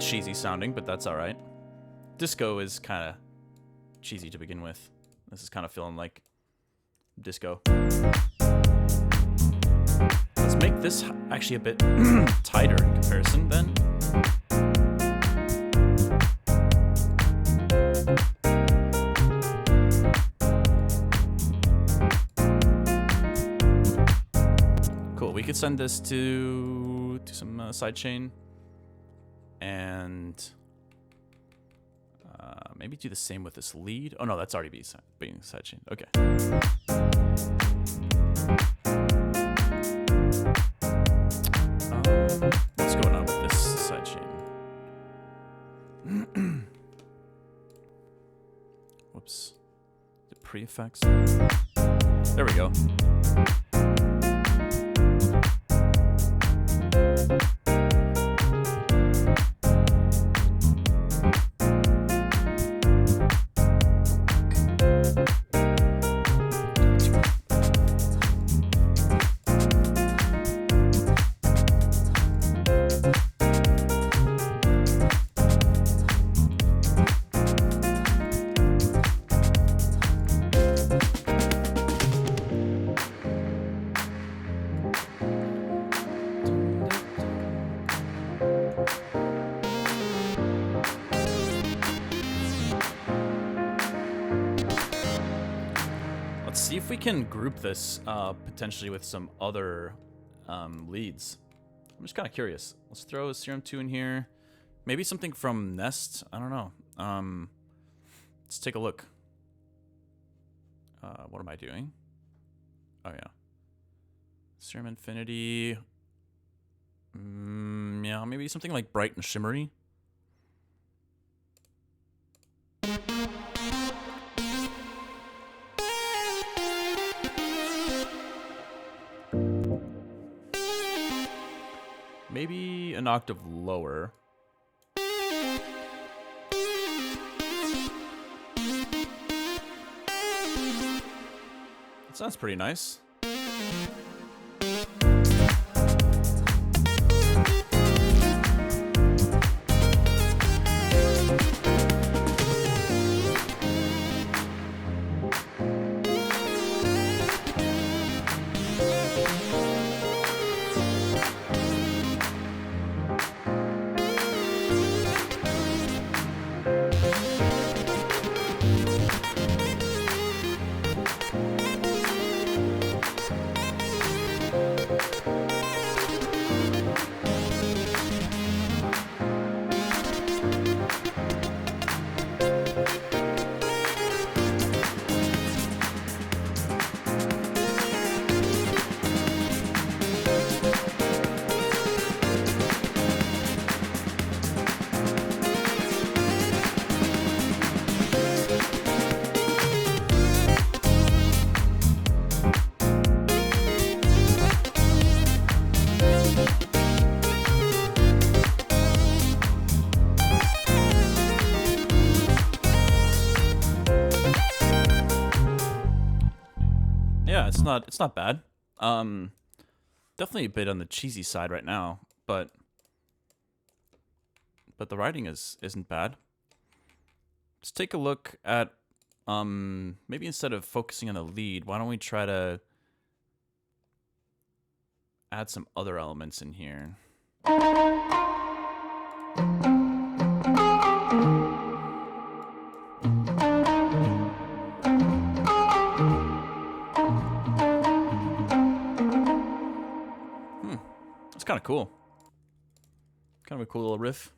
Cheesy sounding, but that's all right. Disco is kind of cheesy to begin with. This is kind of feeling like disco. Let's make this actually a bit tighter in comparison then. Cool, we could send this to some sidechain. And maybe do the same with this lead. Oh no, that's already being sidechained. Okay. What's going on with this sidechain? Whoops. The pre-effects. There we go. we can group this potentially with some other leads. I'm just kind of curious. Let's throw Serum 2 in here. Maybe something from Nest. I don't know. Let's take a look. What am I doing? Oh, yeah. Serum Infinity. Yeah, maybe something like Bright and Shimmery. Maybe an octave lower. That sounds pretty nice. Yeah, it's not bad. Definitely a bit on the cheesy side right now, but the writing isn't bad. Let's take a look at maybe instead of focusing on the lead, why don't we try to add some other elements in here. That's kind of cool. Kind of a cool little riff.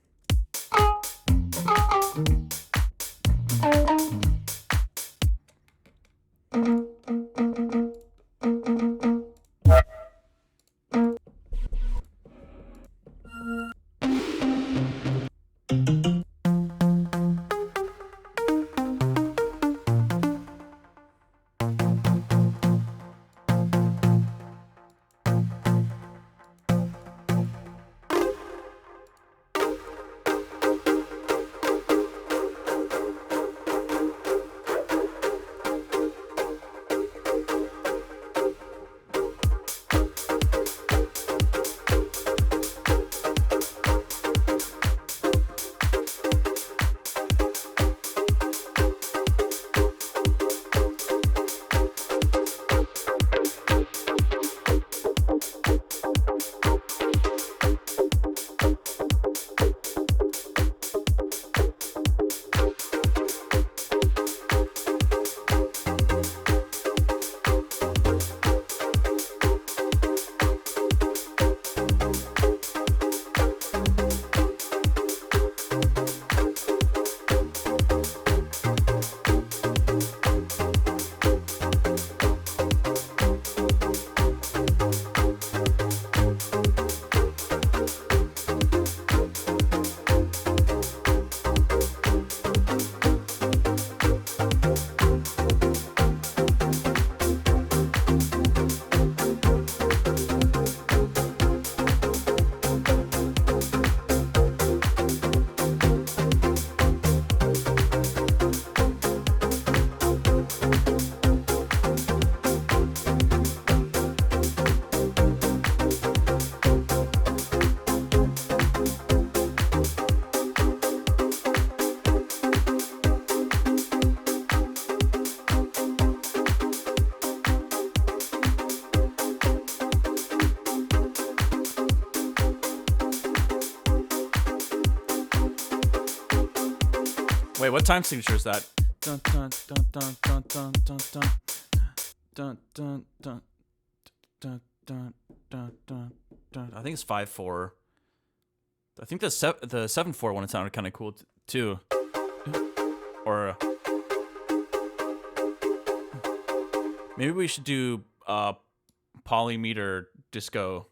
Wait, what time signature is that? Dun, dun, dun, dun, dun, dun, dun, dun. dun, dun, dun, dun, dun, dun, dun, dun. I think it's 5/4. I think the 7/4 one sounded kind of cool too. Or maybe we should do polymeter disco.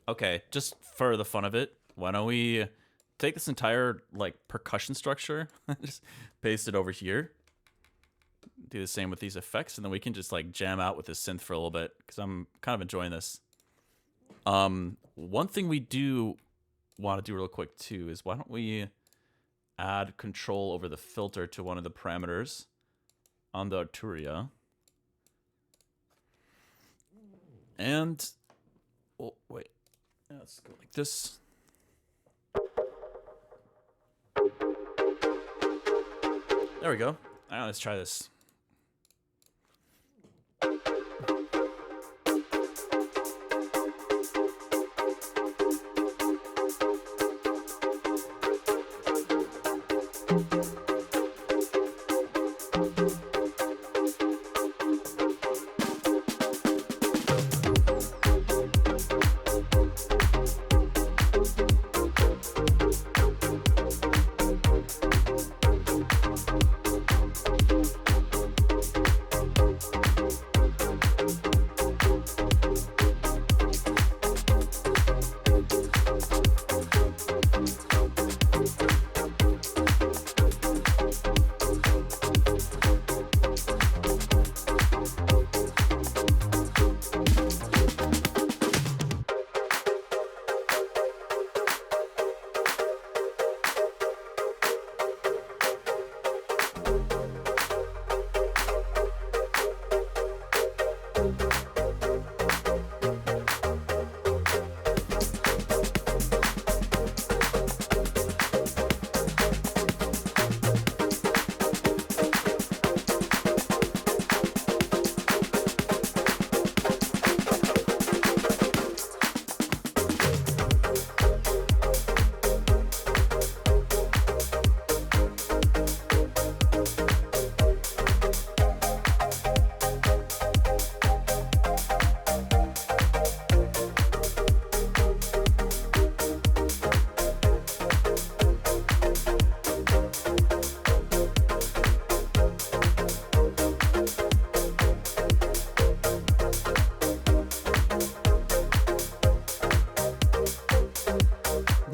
Okay, just for the fun of it, why don't we take this entire like percussion structure, just paste it over here, do the same with these effects, and then we can just like jam out with this synth for a little bit because I'm kind of enjoying this. One thing we do want to do real quick too is why don't we add control over the filter to one of the parameters on the Arturia. And oh wait. Let's go like this. There we go. All right, let's try this.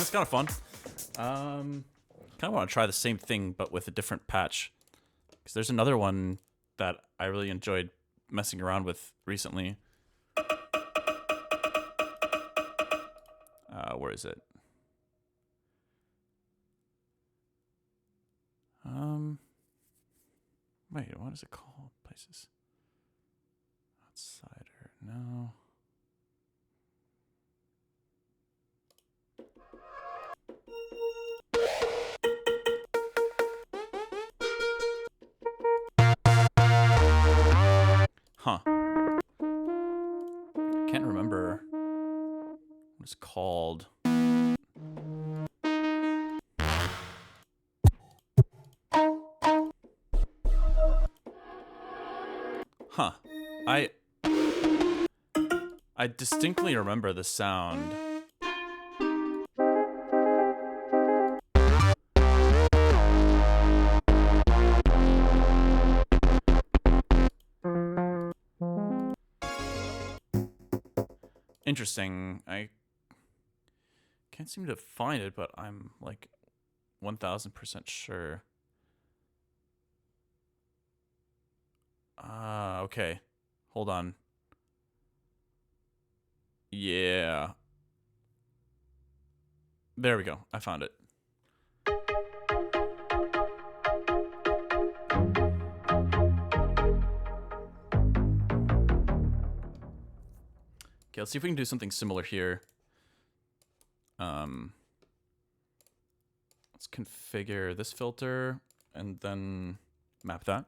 Kind of fun. Kind of want to try the same thing but with a different patch, because there's another one that I really enjoyed messing around with recently. Where is it? Wait, what is it called? Places. Outsider. No. Huh. Can't remember what it's called. Huh. I distinctly remember the sound. Interesting. I can't seem to find it, but I'm like 1000% sure. Okay. Hold on. Yeah. There we go. I found it. Okay, let's see if we can do something similar here. Let's configure this filter and then map that.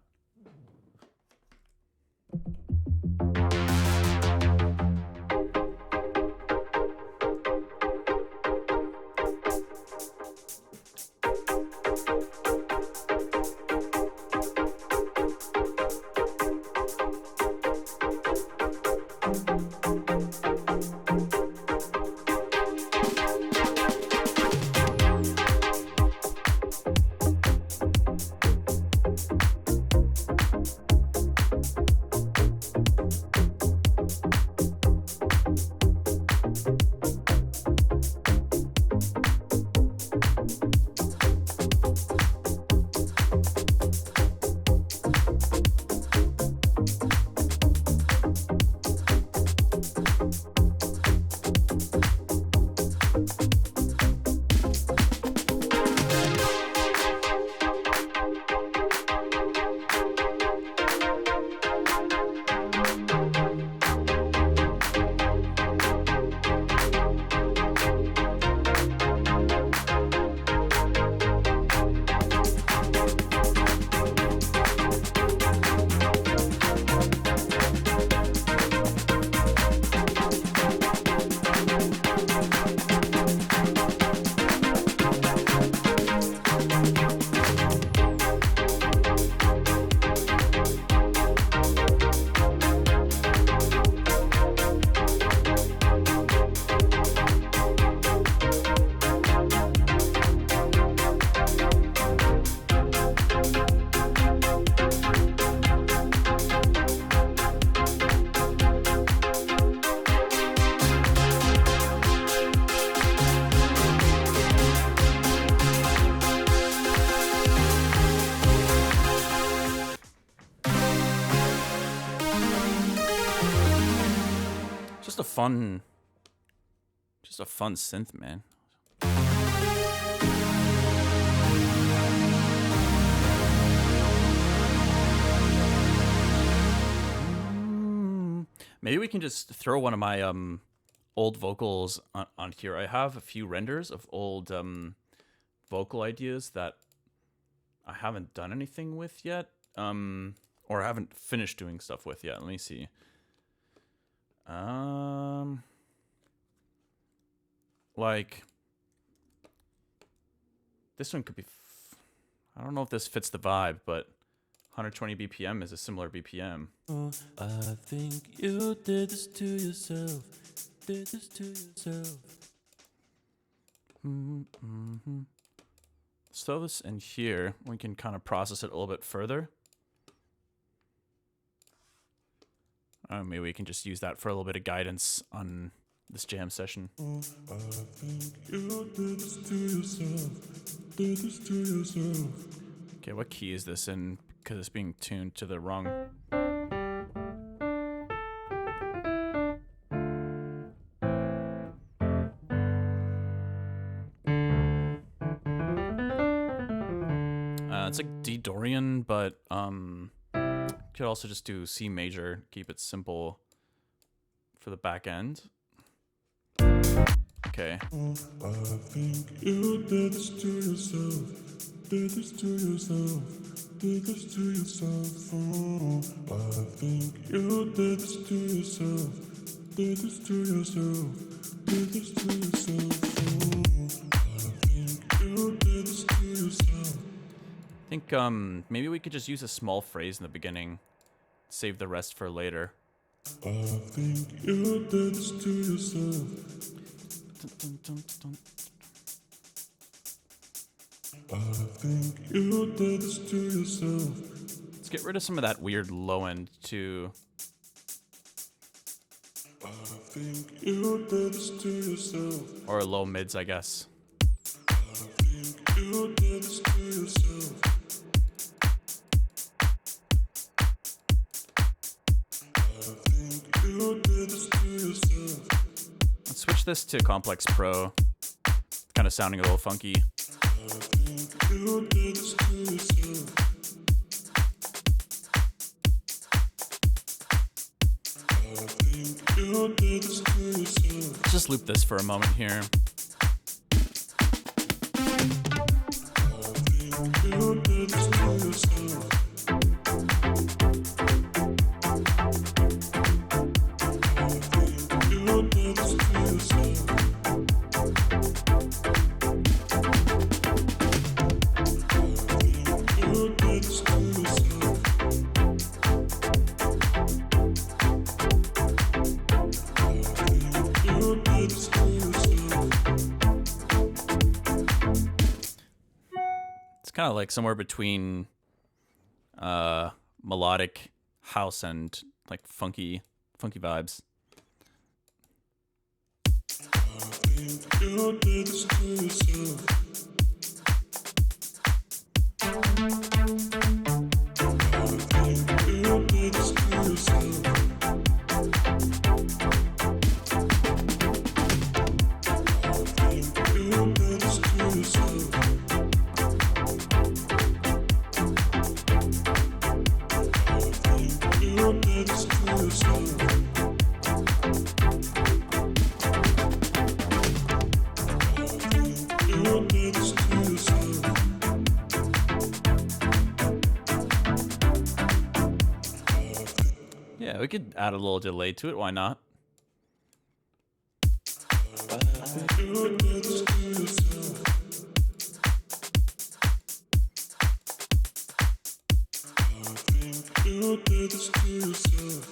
Just a fun synth, man. Maybe we can just throw one of my old vocals on here. I have a few renders of old vocal ideas that I haven't done anything with yet, or I haven't finished doing stuff with yet. Let me see. Like this one could be. I don't know if this fits the vibe, but 120 BPM is a similar BPM. I think you did this to yourself. Did this to yourself. Let's throw this in here. We can kind of process it a little bit further. Maybe we can just use that for a little bit of guidance on this jam session. I think you did this to yourself. Did this to yourself. Okay, what key is this in? Because it's being tuned to the wrong. It's like D Dorian, but could also just do C major, keep it simple for the back end. Okay. I think you did this to yourself. Did this to yourself. Did this to yourself. I think you did this to yourself. Did this to yourself. Did this to yourself. I think you did this to yourself. I think maybe we could just use a small phrase in the beginning, save the rest for later. I think you did this to yourself. I think you did this to yourself. Let's get rid of some of that weird low end too. I think you did this to yourself. Or low mids, I guess. I think you did this to yourself. you did this to yourself. Let's switch this to Complex Pro. Kind of sounding a little funky. I think you did this to yourself. I think you did this to yourself. Let's just loop this for a moment here. I think you did this to yourself. You did this to yourself. You did this to yourself. You did this to yourself. It's kind of like somewhere between melodic house and like funky vibes. You did this to yourself. You did this to yourself. You did this to yourself. You did this to yourself. You did this to yourself. Yeah, we could add a little delay to it. Why not? You did this to yourself. You did this to yourself.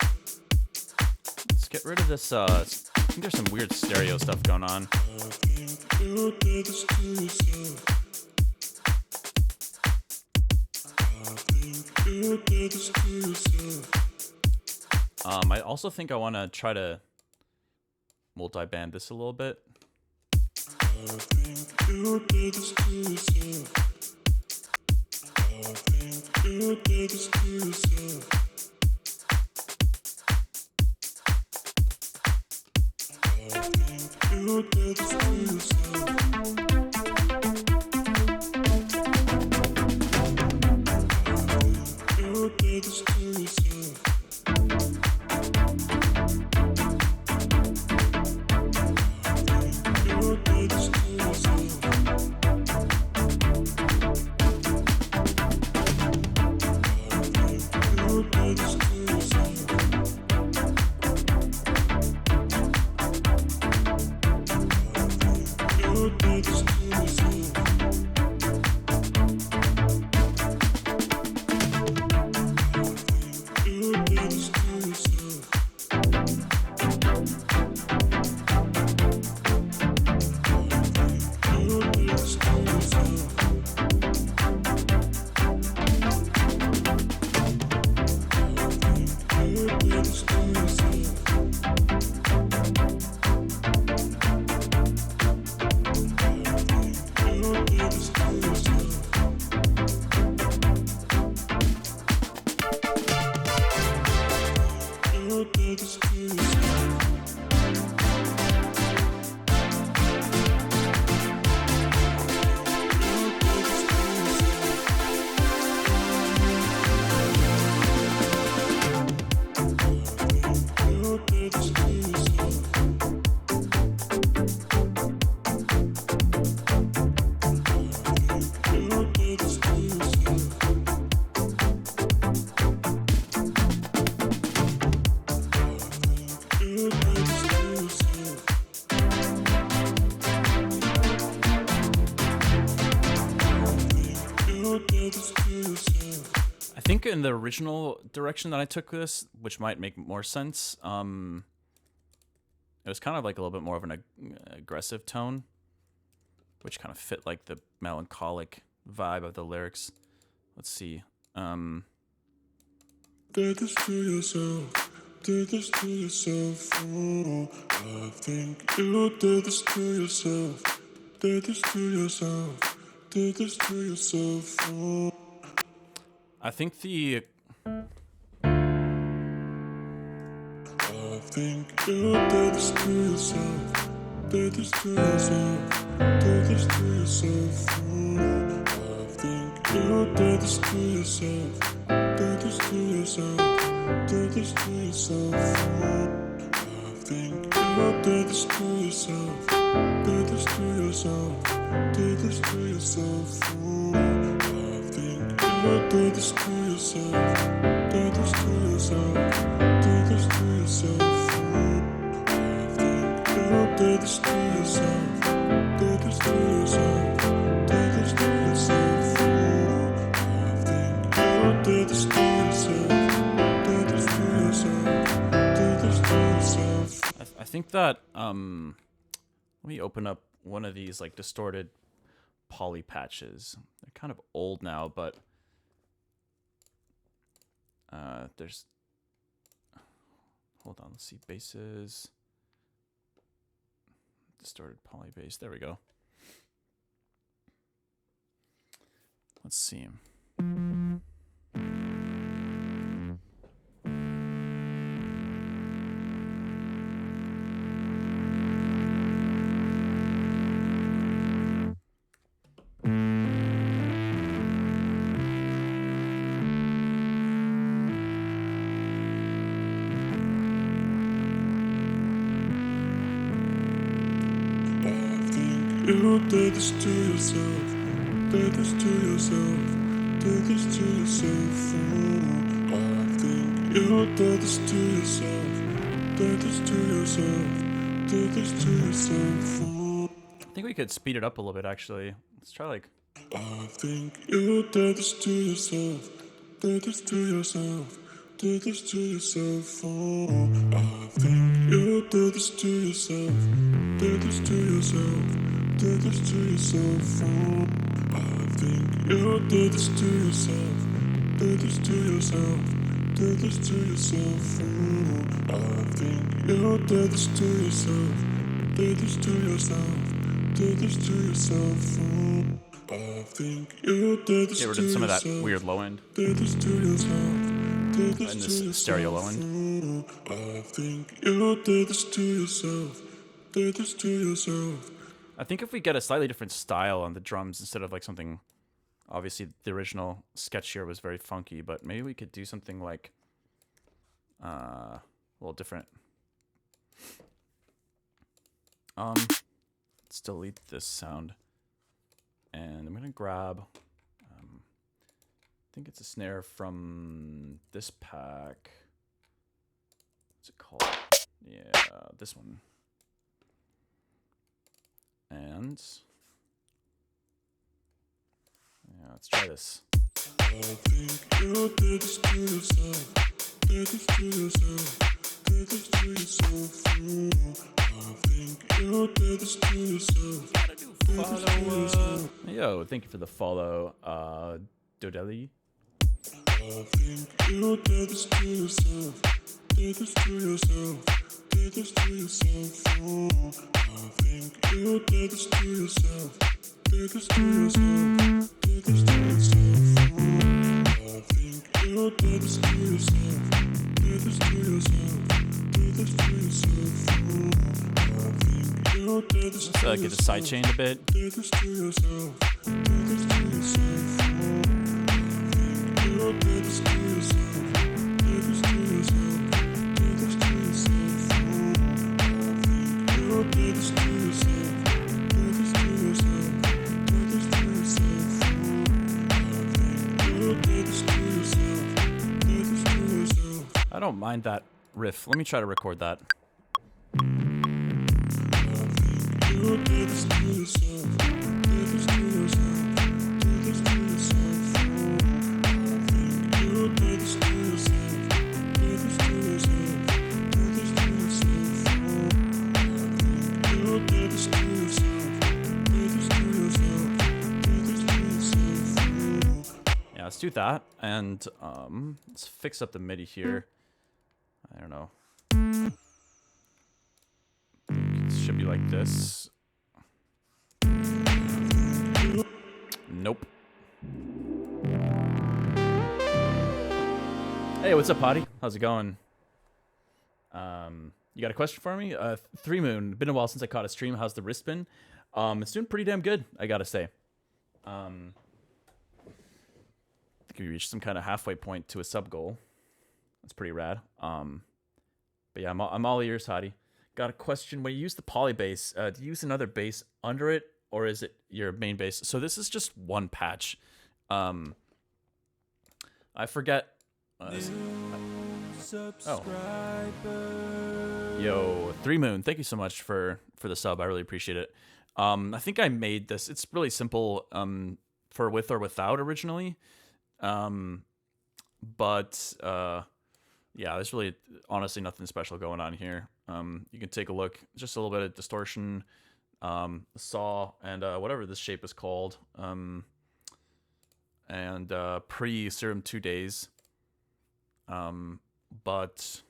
Let's get rid of this. I think there's some weird stereo stuff going on. You did this to yourself. You did this to yourself. I also think I want to try to multi-band this a little bit. You did this to yourself. You did this to yourself. You did this to yourself. You did this to yourself. You did this to yourself. You did this to yourself. You did this to yourself. You did this to yourself. You did this to yourself. You did this to yourself. You did this to yourself. You did this to yourself. You did this to yourself. You did this to yourself. You did this to yourself. You did this to yourself. You did this to yourself. I think in the original direction that I took this, which might make more sense, it was kind of like a little bit more of an aggressive tone, which kind of fit like the melancholic vibe of the lyrics. Let's see. Did this to yourself. Did this to yourself. Oh, I think you did this to yourself. Did this to yourself. Did this to yourself. Oh. I think the I think you did this to yourself. Did this to yourself. Did this to yourself. I think you did this to yourself. Did this to yourself. Did this to yourself. I think you did this to yourself. Did this to yourself. Did this to yourself. I think you did this to yourself. Did this to yourself. Did this to yourself. I think you did this to yourself. Did this to yourself. Did this to yourself. I think you did this to yourself. Did this to yourself. Did this to yourself. I think that let me open up one of these like distorted poly patches. They're kind of old now, but there's, hold on, let's see, basses, distorted poly bass. There we go. Let's see. You did this to yourself. Did this to yourself. Did this to yourself. I think you did this to yourself. Did this to yourself. Did this to yourself. I think we could speed it up a little bit, actually. Let's try like. I think you did this to yourself. Did this to yourself. Did this to yourself. I think you did this to yourself. Did this to yourself. Did this to yourself. I think you did this to yourself. Did this to yourself. Did this to yourself. I think you did this to yourself. Did this to yourself. Did this to yourself. I think you did this to yourself. Get rid of some of that weird low end. Did this to yourself. Did this And to this yourself. stereo low end. I think you did this to yourself. Did this to yourself. I think if we get a slightly different style on the drums instead of like something, obviously the original sketch here was very funky, but maybe we could do something like a little different. Let's delete this sound, and I'm gonna grab. I think it's a snare from this pack. What's it called? Yeah, this one. And yeah, let's try this. I think you did this to yourself. Did this to yourself. Did this to yourself. I think you did this to yourself. Did this to yourself. Yo, thank you for the follow, Dodeli. I think you did this to yourself. Did this to yourself. Did this to yourself. I think you did this to yourself. Did this to yourself. Did this to yourself. I think you did this to yourself. Did this to yourself. Did this to yourself. I think you did this to yourself. Get the side chain a bit. Did this to yourself. Did this to yourself. I think you did this to yourself. Did this to yourself. Did this to yourself. I think you did this to yourself. Did this to yourself. Did this to yourself. I think you did this to yourself. Did this to yourself. I don't mind that riff. Let me try to record that. You did this to yourself. Did this to yourself. Did this to yourself. I think you did this to yourself. Did this to yourself. Did this to yourself. I think you did this to yourself. Did this to yourself. Did this to yourself. Yeah, let's do that, and let's fix up the MIDI here. I don't know. It should be like this. Nope. Hey, what's up, Potty? How's it going? You got a question for me? 3Moon. Been a while since I caught a stream. How's the wrist been? It's doing pretty damn good, I gotta say. I think we reached some kind of halfway point to a sub goal. That's pretty rad. But yeah, I'm all ears, Hadi. Got a question. When you use the poly base, do you use another base under it, or is it your main base? So this is just one patch. I forget. Oh. Yo, 3Moon, thank you so much for the sub. I really appreciate it. I think I made this. It's really simple for with or without originally. But yeah, there's really honestly nothing special going on here. You can take a look. Just a little bit of distortion, saw, and whatever this shape is called. And pre-Serum 2 days. But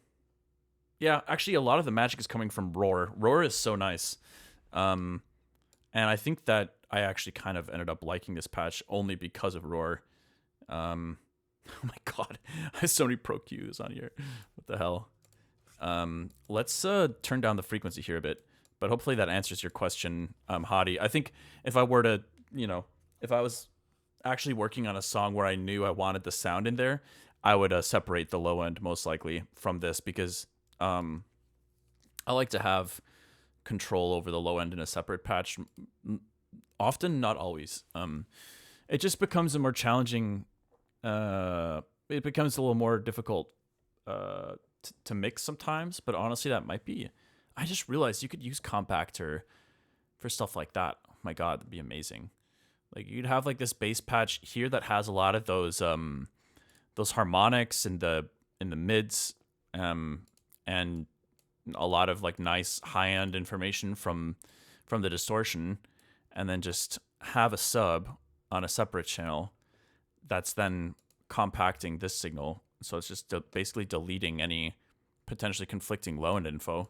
yeah, actually a lot of the magic is coming from Roar. Roar is so nice. And I think that I actually kind of ended up liking this patch only because of Roar. Oh my god, I have so many pro Qs on here. What the hell? Let's turn down the frequency here a bit, but hopefully that answers your question, Hadi. I think if I were to, if I was actually working on a song where I knew I wanted the sound in there, I would separate the low end most likely from this because I like to have control over the low end in a separate patch. Often, not always. It just becomes a more challenging. It becomes a little more difficult to mix sometimes. But honestly, that might be. I just realized you could use compactor for stuff like that. Oh my god, that'd be amazing. Like you'd have like this bass patch here that has a lot of those harmonics in the mids, and a lot of like nice high end information from the distortion, and then just have a sub on a separate channel that's then compacting this signal. So it's just basically deleting any potentially conflicting low end info.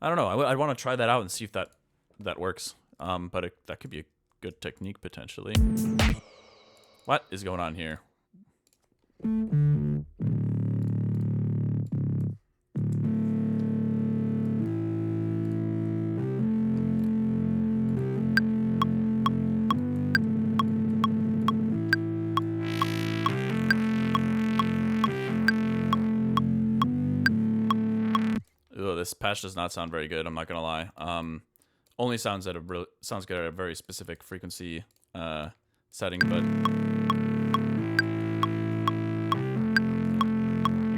I don't know. I want to try that out and see if that works. But that could be a good technique potentially. What is going on here? This patch does not sound very good. I'm not gonna lie. Only sounds good at a very specific frequency setting, but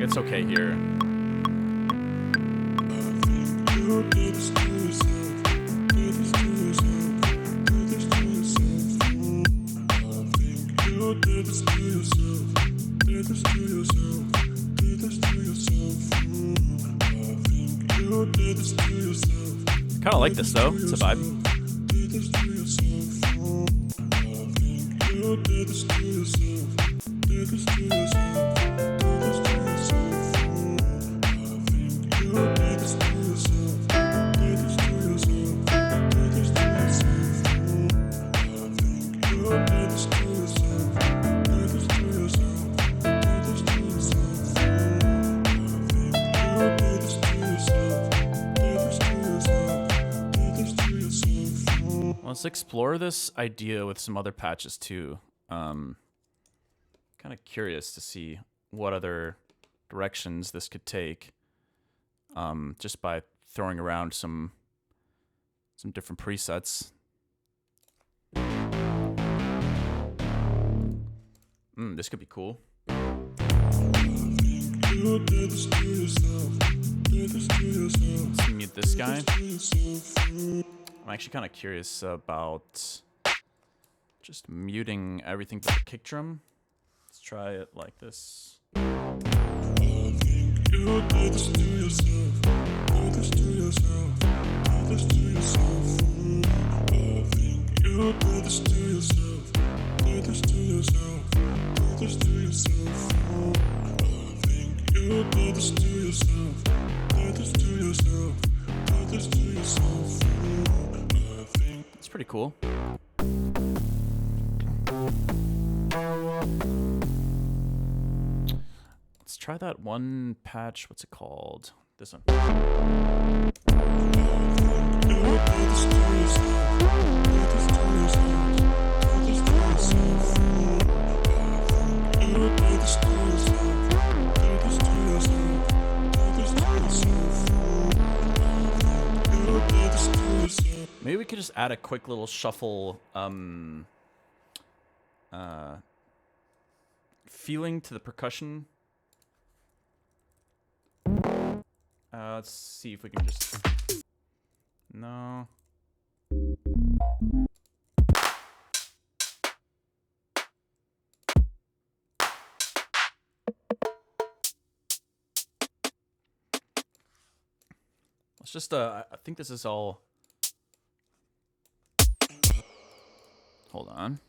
it's okay here. Kind of like this though. It's a vibe. Let's explore this idea with some other patches too. Kind of curious to see what other directions this could take. Just by throwing around some different presets. This could be cool. Let's mute this guy. I'm actually kind of curious about just muting everything but the kick drum. Let's try it like this. It's pretty cool. Let's try that one patch. What's it called? This one. Maybe we could just add a quick little shuffle feeling to the percussion. Let's see if we can just... No. Let's just, I think this is all... Hold on.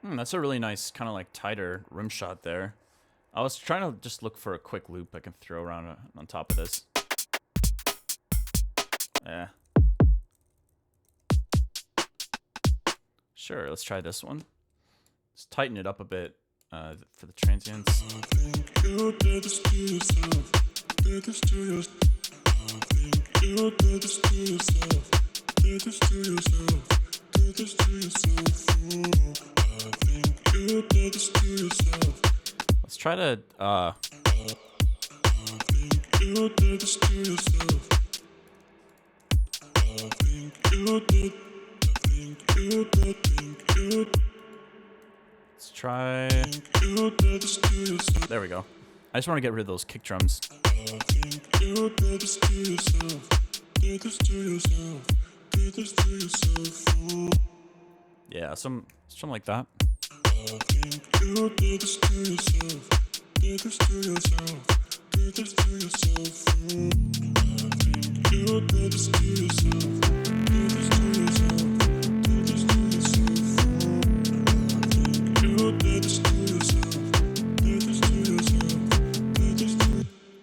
That's a really nice, kind of like tighter rim shot there. I was trying to just look for a quick loop I can throw around on top of this. Yeah. Sure, let's try this one. Let's tighten it up a bit for the transients. Let's try to let's try. There we go. I just want to get rid of those kick drums. Yeah, something like that.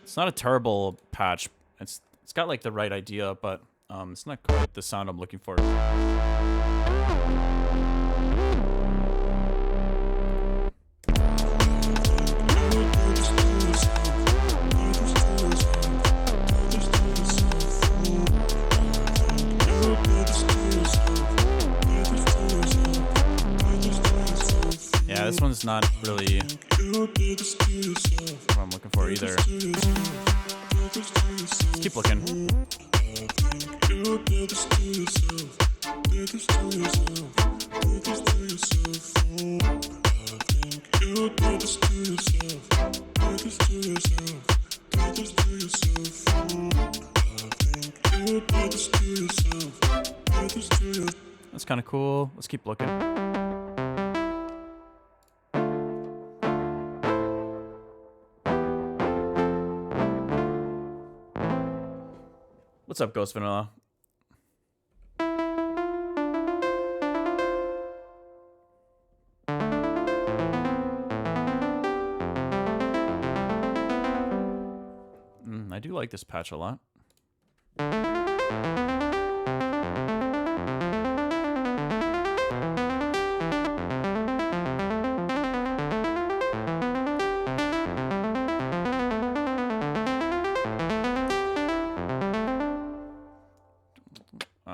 It's not a terrible patch. It's got like the right idea, but it's not quite the sound I'm looking for. Yeah, this one's not really what I'm looking for either. Let's keep looking. That's kind of cool. Let's keep looking. What's up, Ghost Vanilla? I do like this patch a lot.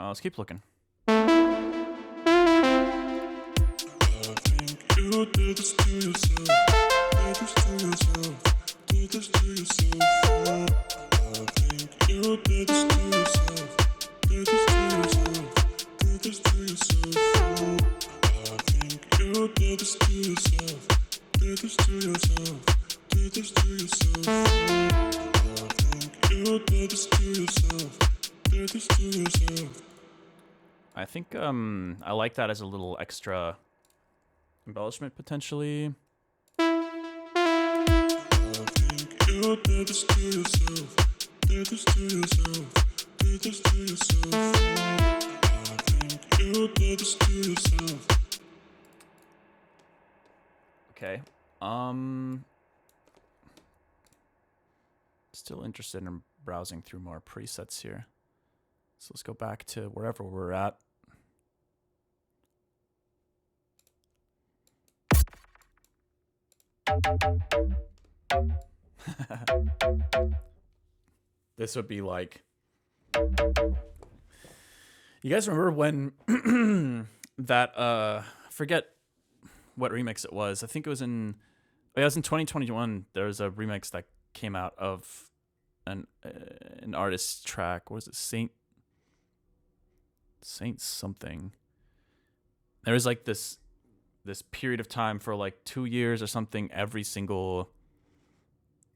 Let's keep looking. I think I like that as a little extra embellishment potentially. Okay. Still interested in browsing through more presets here. So let's go back to wherever we're at. This would be like, you guys remember when that forget what remix it was. I think it was in 2021. There was a remix that came out of an artist's track. What was it? Saint something. There was like this period of time for like 2 years or something. Every single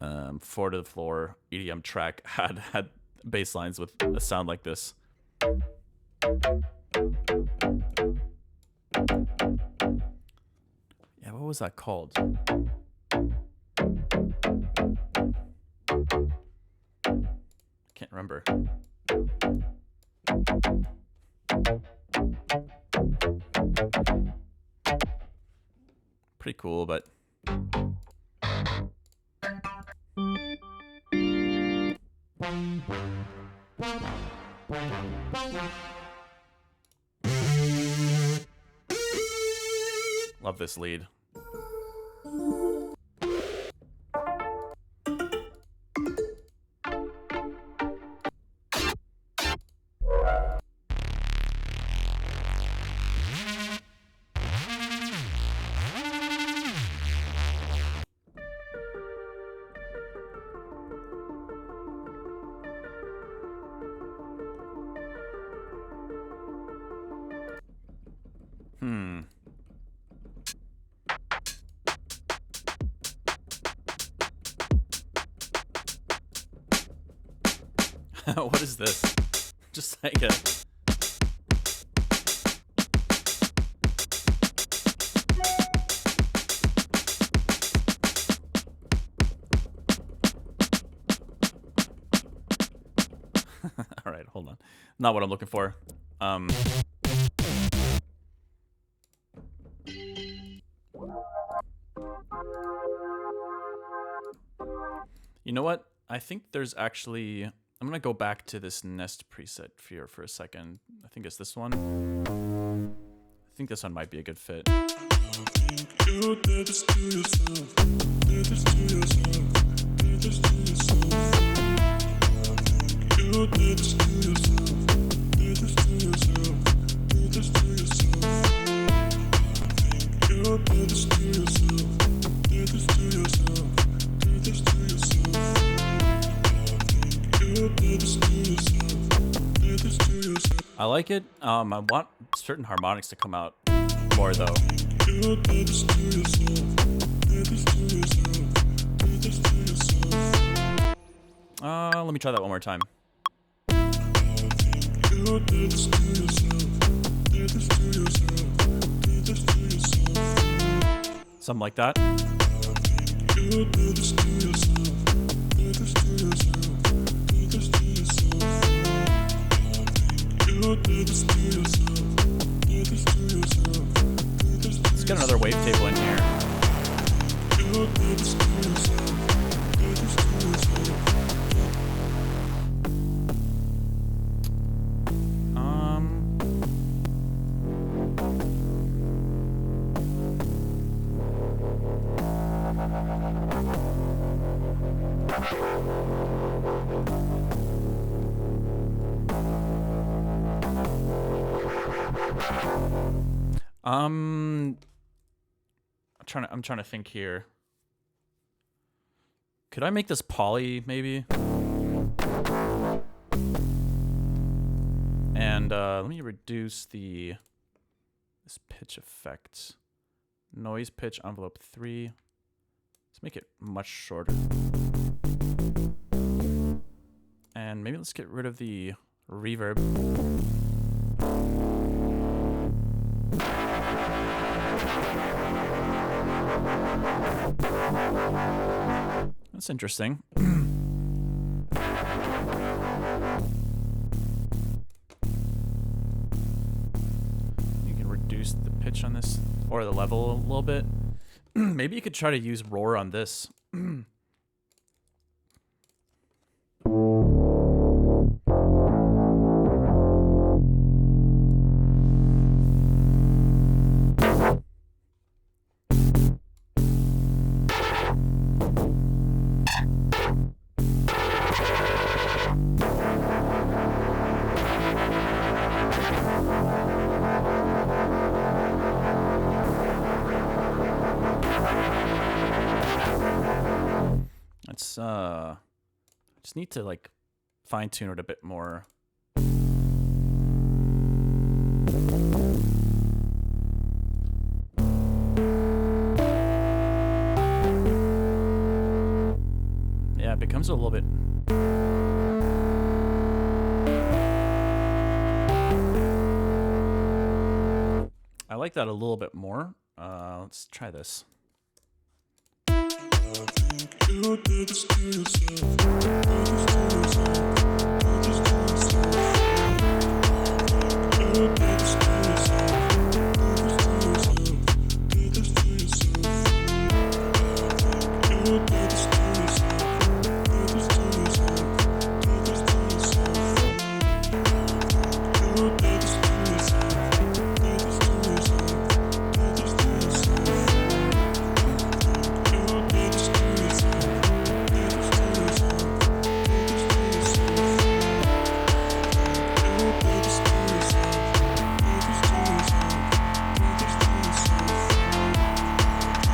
4 to the floor EDM track had bass lines with a sound like this. Yeah, what was that called? Can't remember. Pretty cool, but love this lead. What is this? Just like a... All right, hold on. Not what I'm looking for. You know what? I think there's actually... I'm going to go back to this Nest preset here for a second. I think it's this one. I think this one might be a good fit. You did this to yourself. Did this to yourself. Did this to yourself. You did this to yourself. Did this to yourself. Did this to yourself. You did this to yourself. Did this to yourself. Did this to yourself. You did this to yourself. Did this to yourself. I like it. I want certain harmonics to come out more though. You did this to yourself. Did this to yourself. Did this to yourself. Let me try that one more time. You did this to yourself. Did this to yourself. Did this to yourself. Something like that. You did this to yourself. Did this to yourself. Did this to yourself. You did this to yourself. Did this to yourself. Did this to Let's get another wavetable in here. You did this to yourself. Did this to yourself. I'm trying to think here. Could I make this poly maybe? And let me reduce this pitch effect. Noise pitch envelope 3. Let's make it much shorter. And maybe let's get rid of the reverb. That's interesting. You can reduce the pitch on this, or the level a little bit. Maybe you could try to use roar on this. Let's just need to like fine tune it a bit more. Yeah, it becomes a little bit. I like that a little bit more. Let's try this. You did this to yourself. Did this to yourself. Did this to yourself. You did this to yourself. Did this to yourself. Did this to yourself. You did this to yourself. Did this to yourself. Did this to yourself. You did this to yourself. Did this to yourself. Did this to yourself.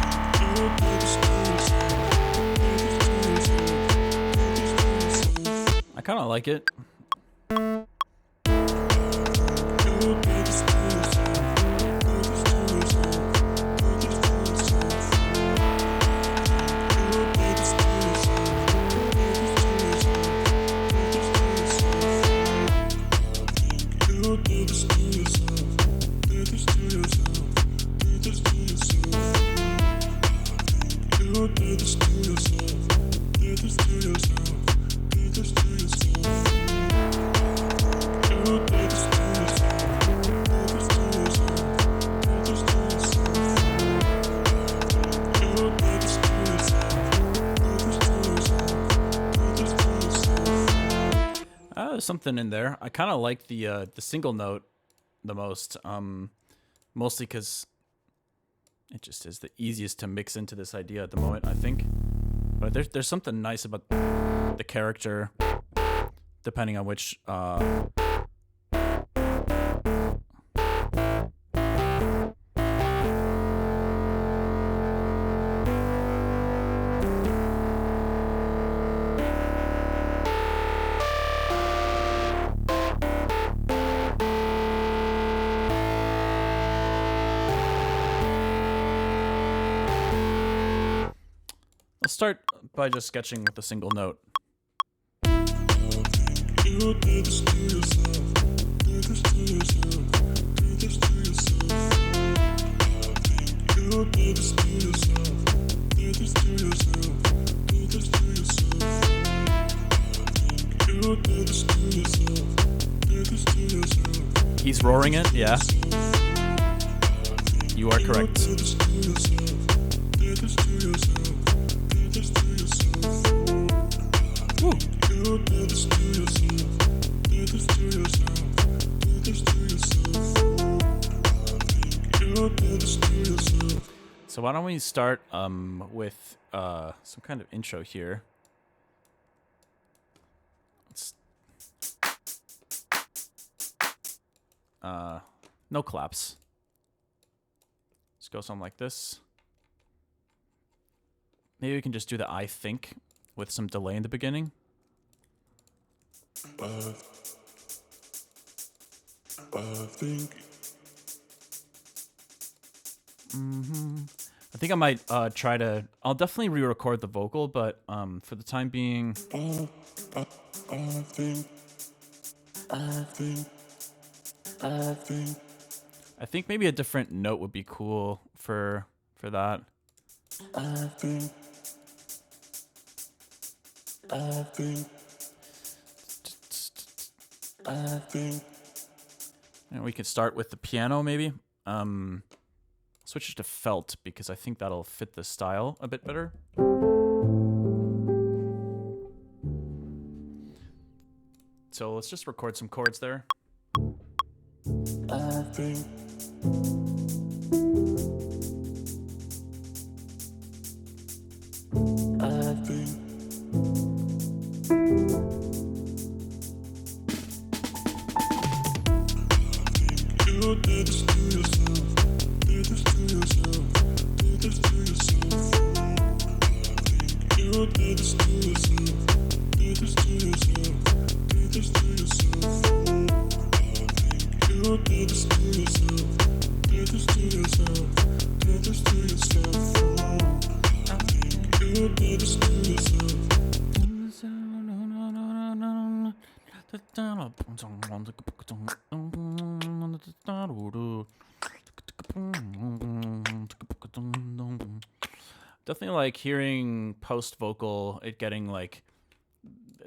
You did this to yourself. I kind of like it. There's something in there. I kind of like the single note the most, mostly because it just is the easiest to mix into this idea at the moment, I think. But there's something nice about the character, depending on which I'll start by just sketching with a single note. You did this to yourself. Did this to yourself. Did this to yourself. You did this to yourself. Did this to yourself. Did this to yourself. You did this to yourself. Did this to yourself. He's roaring it, yeah. You are correct. Did this to yourself. Did this to yourself. Did this to yourself. Woo. You did this to yourself. Did this to yourself. Did this to yourself. You did this to yourself. So why don't we start with some kind of intro here. Let's no claps. Let's go something like this. Maybe we can just do the I think with some delay in the beginning. I think. I think I might try to. I'll definitely re-record the vocal, but for the time being, I think. I think maybe a different note would be cool for that. I think. And we could start with the piano, maybe. Switch it to felt because I think that'll fit the style a bit better. So let's just record some chords there. I think. I think. You did this to yourself. Did this to yourself. Did this to yourself. You you did this to yourself. Did this to yourself. Did this to yourself. I think you did this to yourself. Did this to yourself. Did this to yourself. I think you did this to yourself. Definitely like hearing post vocal, it getting like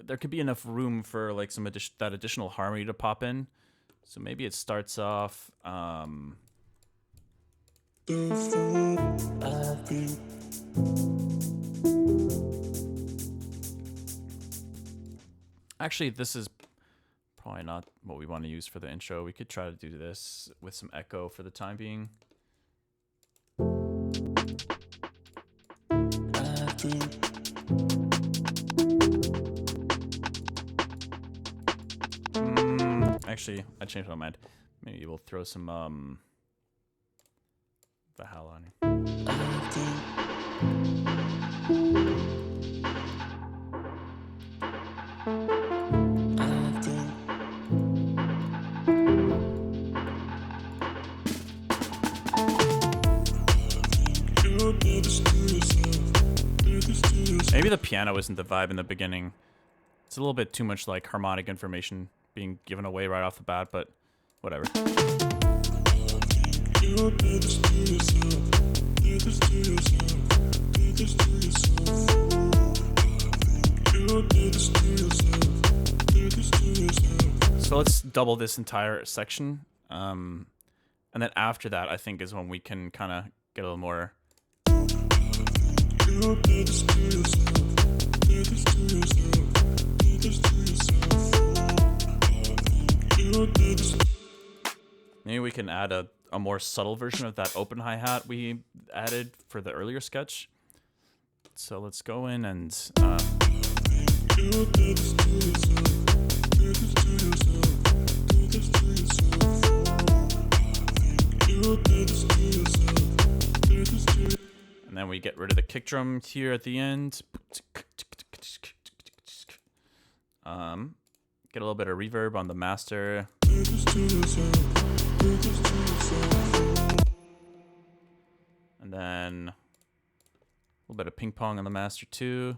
there could be enough room for like some that additional harmony to pop in. So maybe it starts off actually, this is probably not what we want to use for the intro. We could try to do this with some echo for the time being. Actually, I changed my mind. Maybe we'll throw some Valhalla on here. Maybe the piano isn't the vibe in the beginning. It's a little bit too much like harmonic information being given away right off the bat, but whatever. So let's double this entire section. And then after that, I think is when we can kind of get a little more. Maybe we can add a more subtle version of that open hi-hat we added for the earlier sketch. So let's go in and and then we get rid of the kick drum here at the end. Get a little bit of reverb on the master. And then a little bit of ping pong on the master too.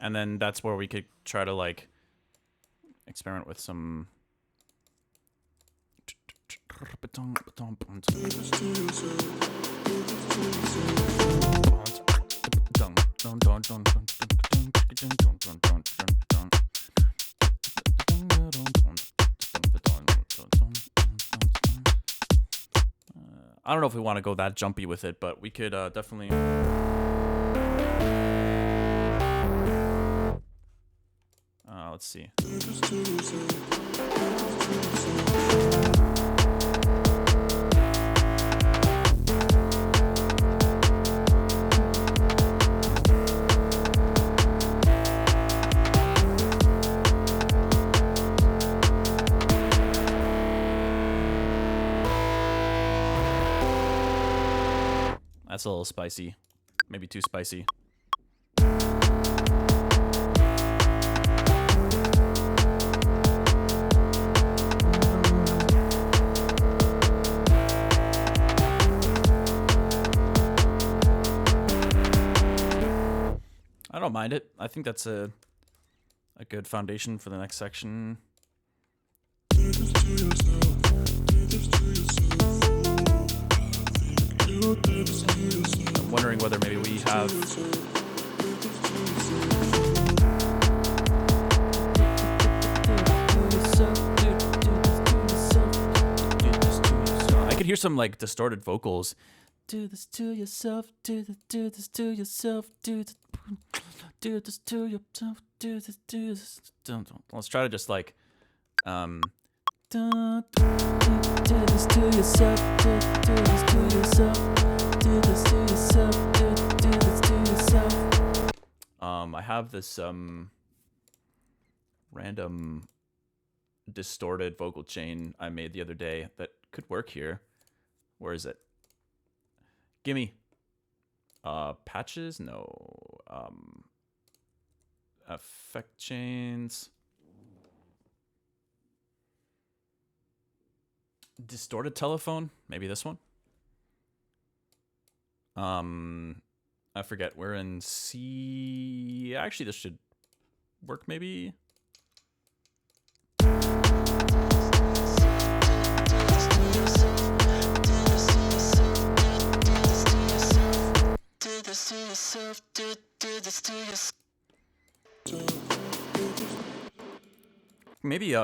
And then that's where we could try to like experiment with some I don't know if we want to go that jumpy with it, but we could definitely. Let's see. That's a little spicy. Maybe too spicy. I don't mind it. I think that's a good foundation for the next section. I'm wondering whether maybe we have could hear some like distorted vocals. Do this to yourself. Do this to yourself. Do this to yourself. Do this. Let's try to just like, do this to yourself. Do this to yourself. Do this to yourself. Do this to yourself. I have this random distorted vocal chain I made the other day that could work here. Where is it? Gimme. Patches? No. Effect chains. Distorted telephone? Maybe this one? I forget. We're in C. Actually, this should work maybe.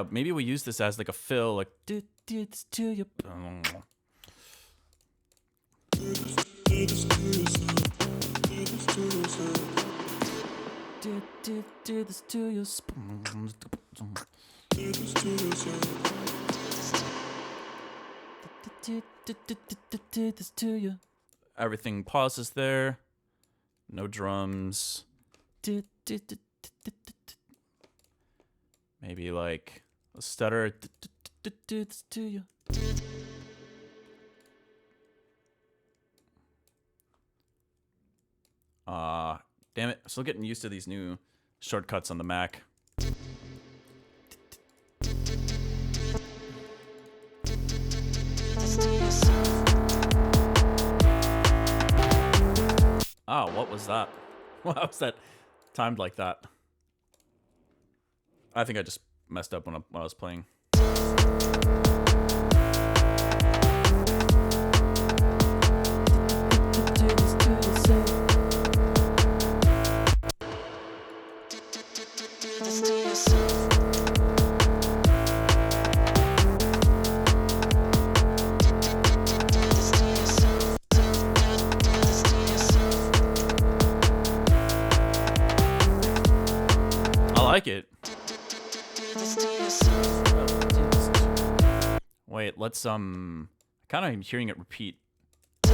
Maybe we use this as like a fill, like do this to you. Do this to you. This to you. Everything pauses there. No drums. Maybe like a stutter. This to you. Damn it. I'm still getting used to these new shortcuts on the Mac. Oh, what was that? Why was that timed like that? I think I just messed up when I was playing. It. Wait, let's kind of am hearing it repeat. Do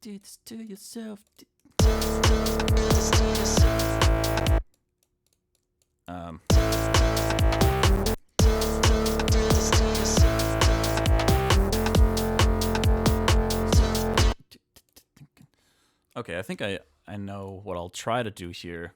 this to yourself. Okay, I think I know what I'll try to do here.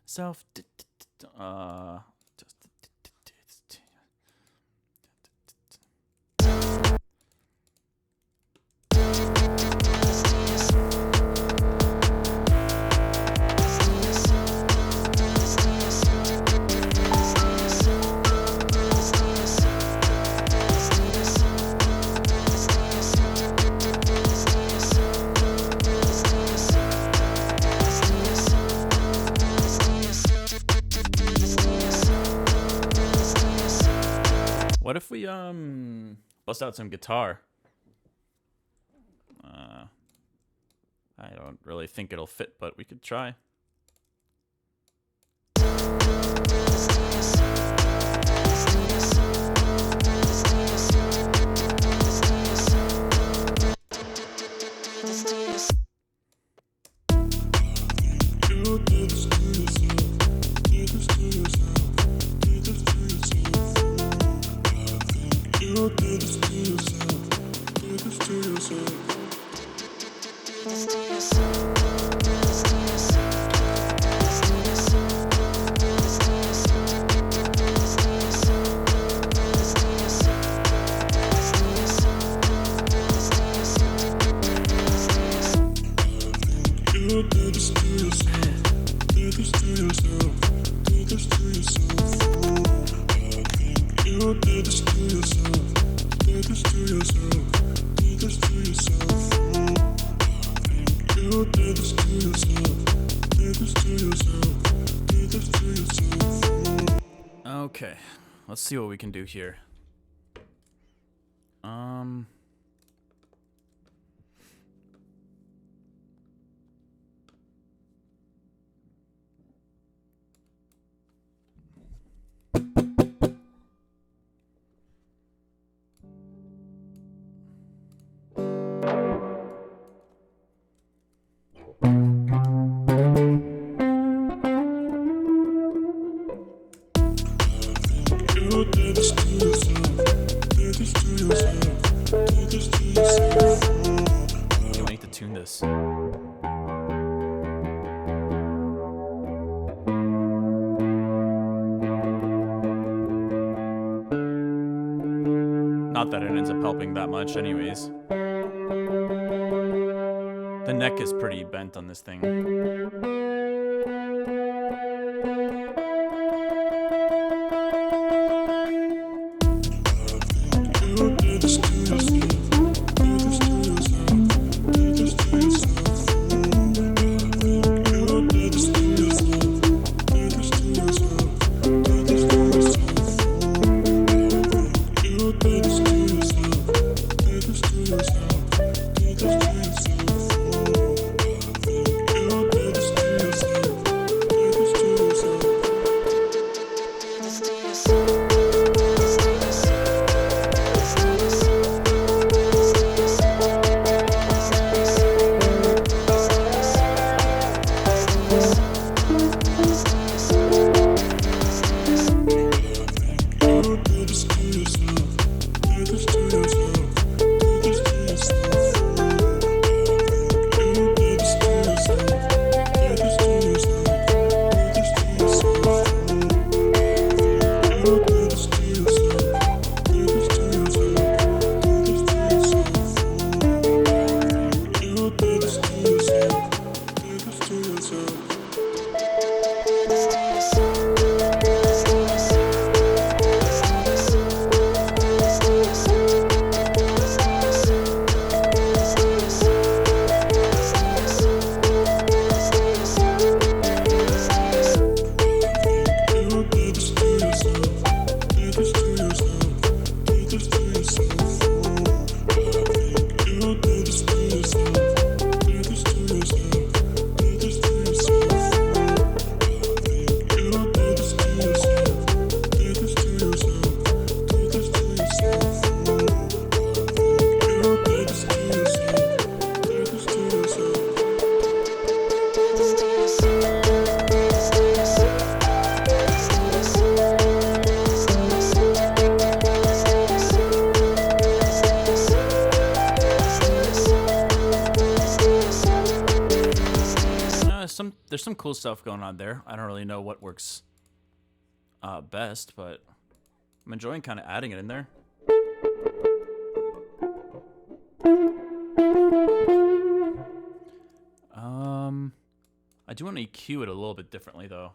Self. What if we bust out some guitar? I don't really think it'll fit, but we could try. this to yourself. You did this to yourself. Did this to yourself. Did this to yourself. Okay, let's see what we can do here. You did this to yourself. Did this to yourself. Did this to yourself. I need to tune this. Not that it ends up helping that much anyways. The neck is pretty bent on this thing. You did this to yourself. Did this to yourself. Did this to yourself. You did this to yourself. Did this to yourself. Did this to yourself. You did this to yourself. Did this to yourself. Did this to yourself. You did this to yourself. Did this to yourself. You did this to yourself. Did this to yourself. Did this to yourself. You did this to yourself. Did this to yourself. Did this to yourself. You did this to yourself. Did this to yourself. Did this to yourself. You did this to yourself. Did this to yourself. You did this to yourself. Did this to yourself. Did this to yourself. You did this to yourself. Did this to yourself. Did this to yourself. You did this to yourself. Did this to yourself. Did this to yourself. You did this to yourself. Did this to yourself. There's some cool stuff going on there. I don't really know what works best, but I'm enjoying kind of adding it in there. I do want to EQ it a little bit differently though.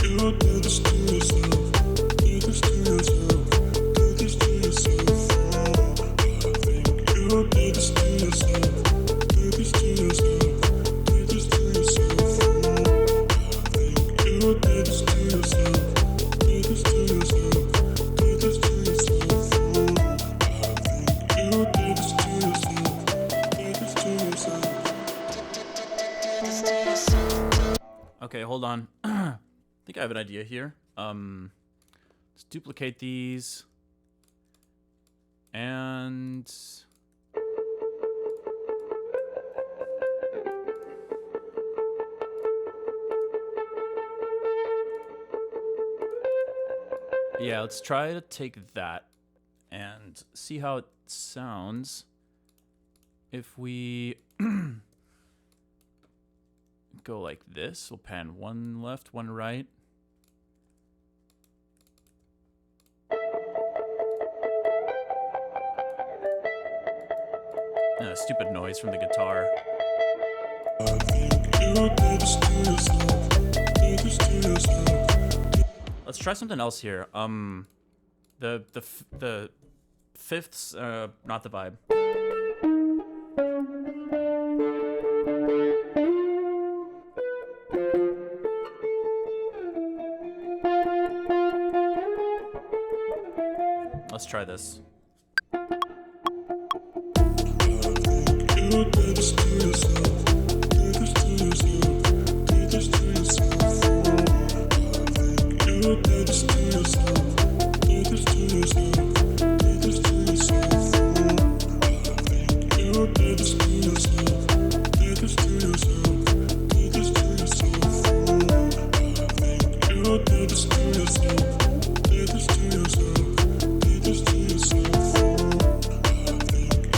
You did this to yourself. Did this to yourself. Did this to yourself. You did this to yourself. Did this to yourself. Did this to yourself. You did this to yourself. Did this to yourself. Did this to yourself. You did this to yourself. Did this to yourself. Okay, hold on. I think I have an idea here. Let's duplicate these. And yeah, let's try to take that and see how it sounds if we go like this. We'll pan one left, one right. stupid noise from the guitar. I think you did this to yourself. Did this to yourself. Let's try something else here. The fifths, not the vibe. Let's try this. You did this to yourself. Did this to yourself. Did this to yourself. You did this to yourself. Did this to yourself. Did this to yourself. You did this to yourself. Did this to yourself. Did this to yourself. You did this to yourself. Did this to yourself. Did this to yourself.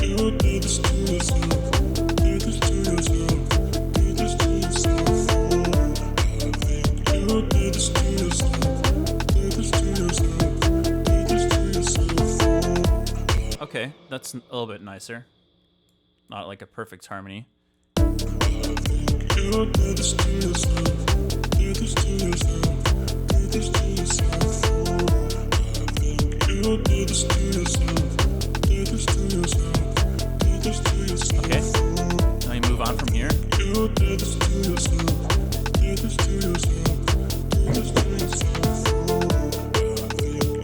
You did this to yourself. Did this to yourself. Did this to yourself. You did this to yourself. Did this to yourself. Did this to yourself. Okay, that's a little bit nicer. Not like a perfect harmony. You did this to yourself. Did this to yourself. Did this to yourself. You did this to yourself. Did this to yourself. Did this to yourself. Okay, let me move on from here. You did this to yourself. Did this to yourself. Did this to yourself.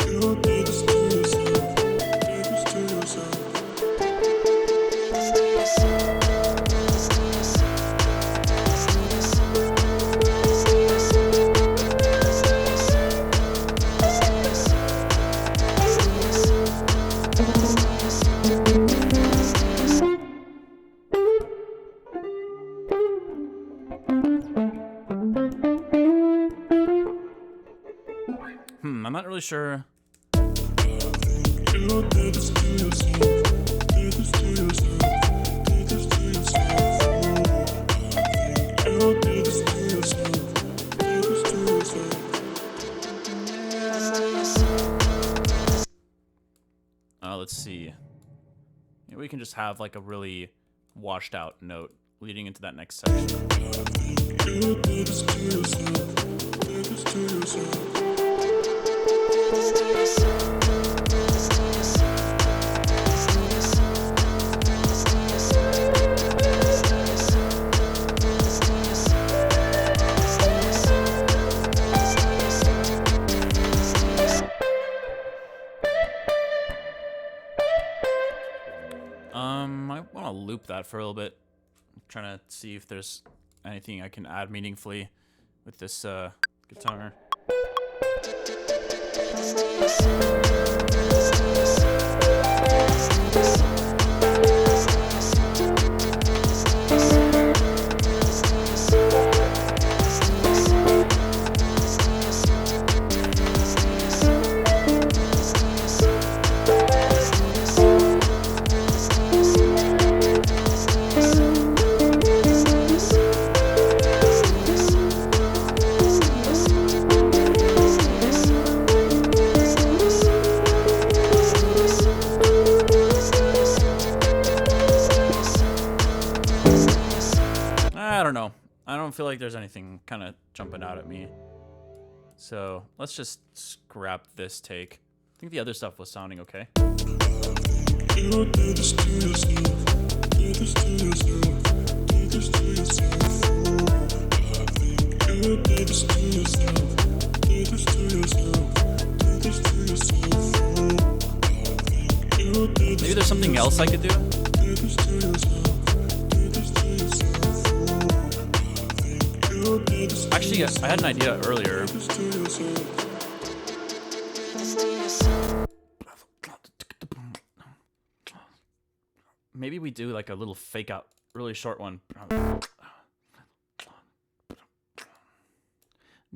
You did this to yourself. Did this to yourself. I'm not really sure. You did this to yourself. Did this to yourself. Did this to yourself. You did this to yourself. Did this to yourself. Let's see. Maybe we can just have like a really washed out note leading into that next section. You did this to yourself. Did this to yourself. I want to loop that for a little bit. I'm trying to see if there's anything I can add meaningfully with this guitar. I don't know. I don't feel like there's anything kind of jumping out at me. So let's just scrap this take. I think the other stuff was sounding okay. You did this to yourself. Did this to yourself. Did this to yourself. You did this to yourself. Did this to yourself. Did this to yourself. You did this. Maybe there's something else I could do. Did this to yourself. Did this to yourself. You did this. Actually, I had an idea earlier. This to yourself. Maybe we do like a little fake out, really short one.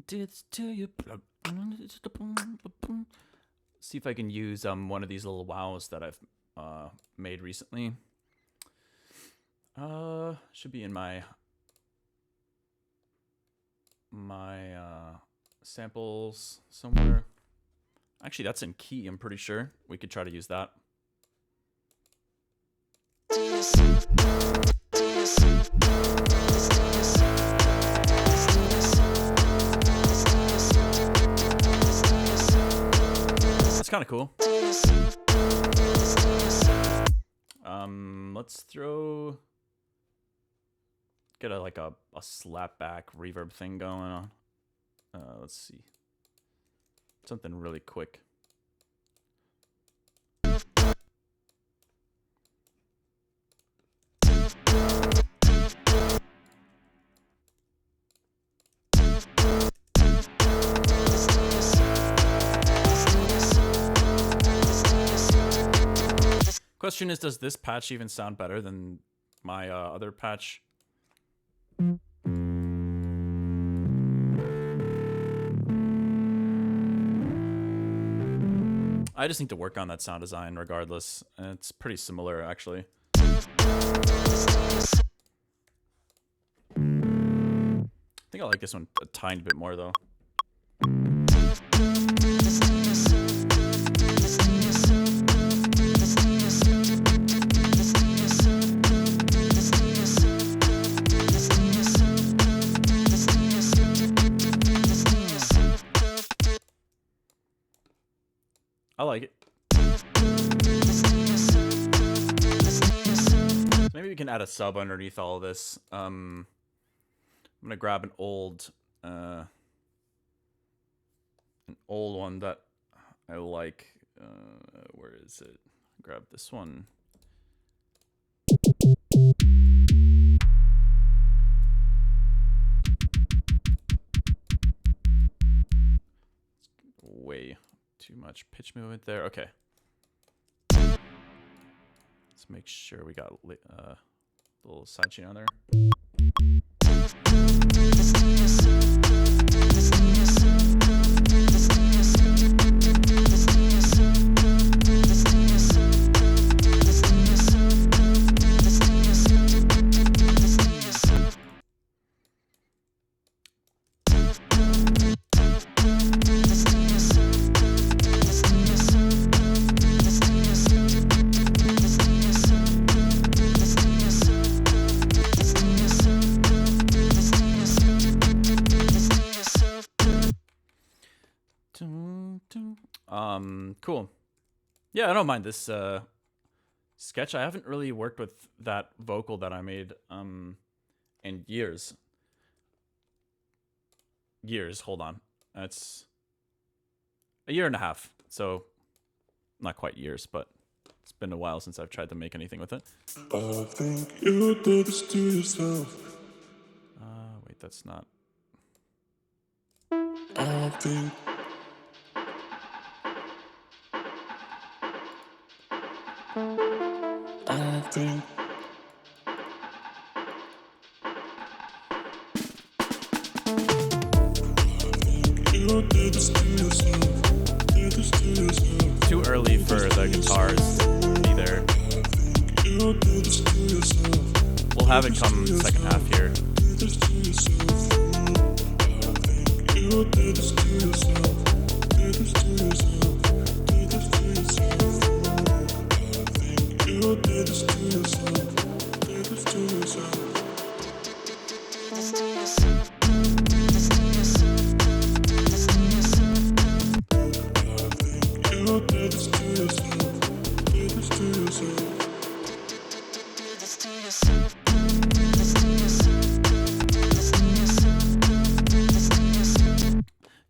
Did this to you. See if I can use one of these little wows that I've made recently. Should be in my samples somewhere. Actually, that's in key, I'm pretty sure. We could try to use that. That's kind of cool. Let's get a slapback reverb thing going on. Let's see. Something really quick. Question is, does this patch even sound better than my other patch? I just need to work on that sound design regardless. It's pretty similar, actually. I think I like this one a tiny bit more, though. I like it. So maybe we can add a sub underneath all of this. I'm gonna grab an old one that I like. Where is it? Grab this one. Way too much pitch movement there. Okay. Let's make sure we got a little sidechain on there. Cool. Yeah, I don't mind this sketch. I haven't really worked with that vocal that I made in years. Hold on. That's a year and a half. So not quite years, but it's been a while since I've tried to make anything with it. I think you did this to yourself. Wait, that's not. I think you did this to yourself. Did this to yourself. Too early for the guitars to be there. You did this to yourself. We'll have it come second half here. Did this to yourself. I think you did this to yourself. Did this to yourself. Did this to yourself. I think you did this to yourself. Did this to yourself.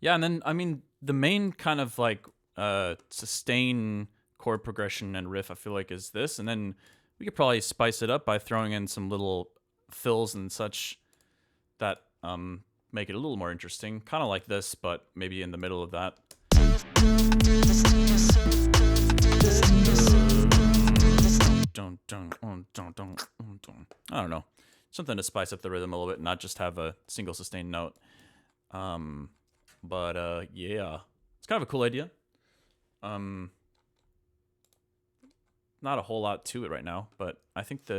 Yeah, and then I mean the main kind of like sustain chord progression and riff I feel like is this, and then we could probably spice it up by throwing in some little fills and such that make it a little more interesting, kind of like this, but maybe in the middle of that. I don't know, something to spice up the rhythm a little bit, not just have a single sustained note. But yeah, it's kind of a cool idea. Not a whole lot to it right now, but I think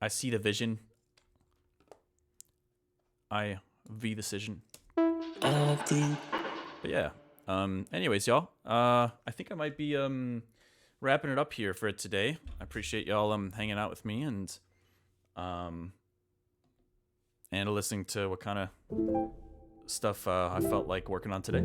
I see the vision. I V decision. But yeah. Anyways, y'all. I think I might be wrapping it up here for today. I appreciate y'all hanging out with me and listening to what kind of stuff I felt like working on today.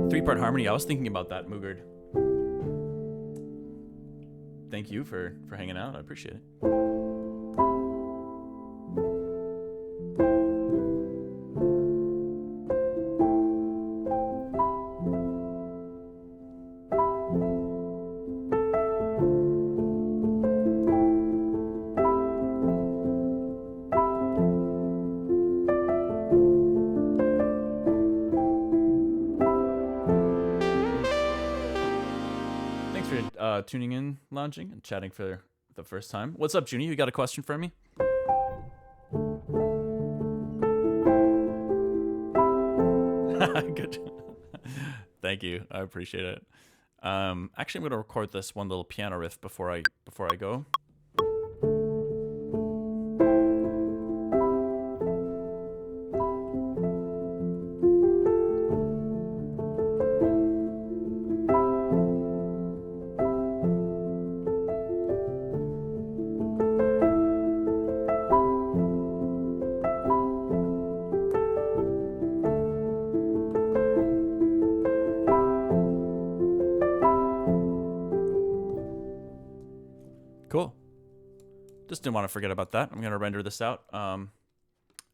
Three-part harmony. I was thinking about that, Moogard. Thank you for hanging out. I appreciate it. Tuning in, lounging, and chatting for the first time. What's up, Junie? You got a question for me? Good. Thank you. I appreciate it. Actually, I'm gonna record this one little piano riff before I go. Cool. Just didn't want to forget about that. I'm going to render this out.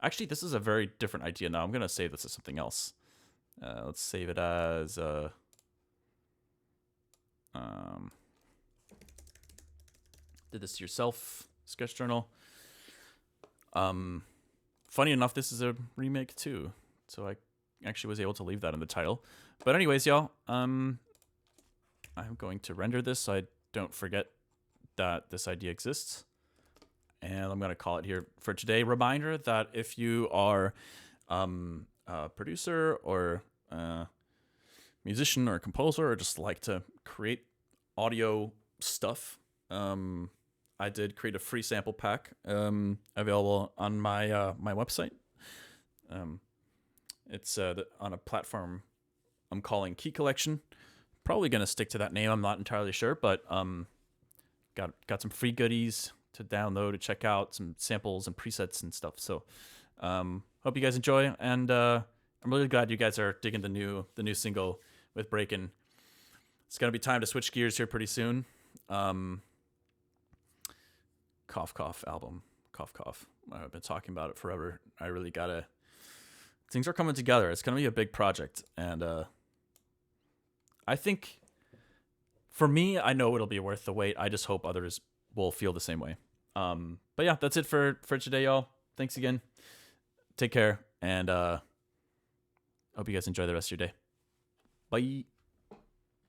Actually, this is a very different idea now. I'm going to save this as something else. Let's save it as... did this yourself, sketch journal. Funny enough, this is a remake too. So I actually was able to leave that in the title. But anyways, y'all, I'm going to render this so I don't forget that this idea exists, and I'm going to call it here for today. Reminder that if you are a producer or a musician or a composer or just like to create audio stuff, I did create a free sample pack available on my my website. It's on a platform I'm calling Key Collection. Probably going to stick to that name. I'm not entirely sure, but got some free goodies to download, to check out, some samples and presets and stuff. So hope you guys enjoy, and I'm really glad you guys are digging the new single with Breakin'. It's gonna be time to switch gears here pretty soon. Cough Cough album. Cough Cough. I've been talking about it forever. I really gotta... Things are coming together. It's gonna be a big project, and I think... For me, I know it'll be worth the wait. I just hope others will feel the same way. But yeah, that's it for today, y'all. Thanks again. Take care, and hope you guys enjoy the rest of your day. Bye.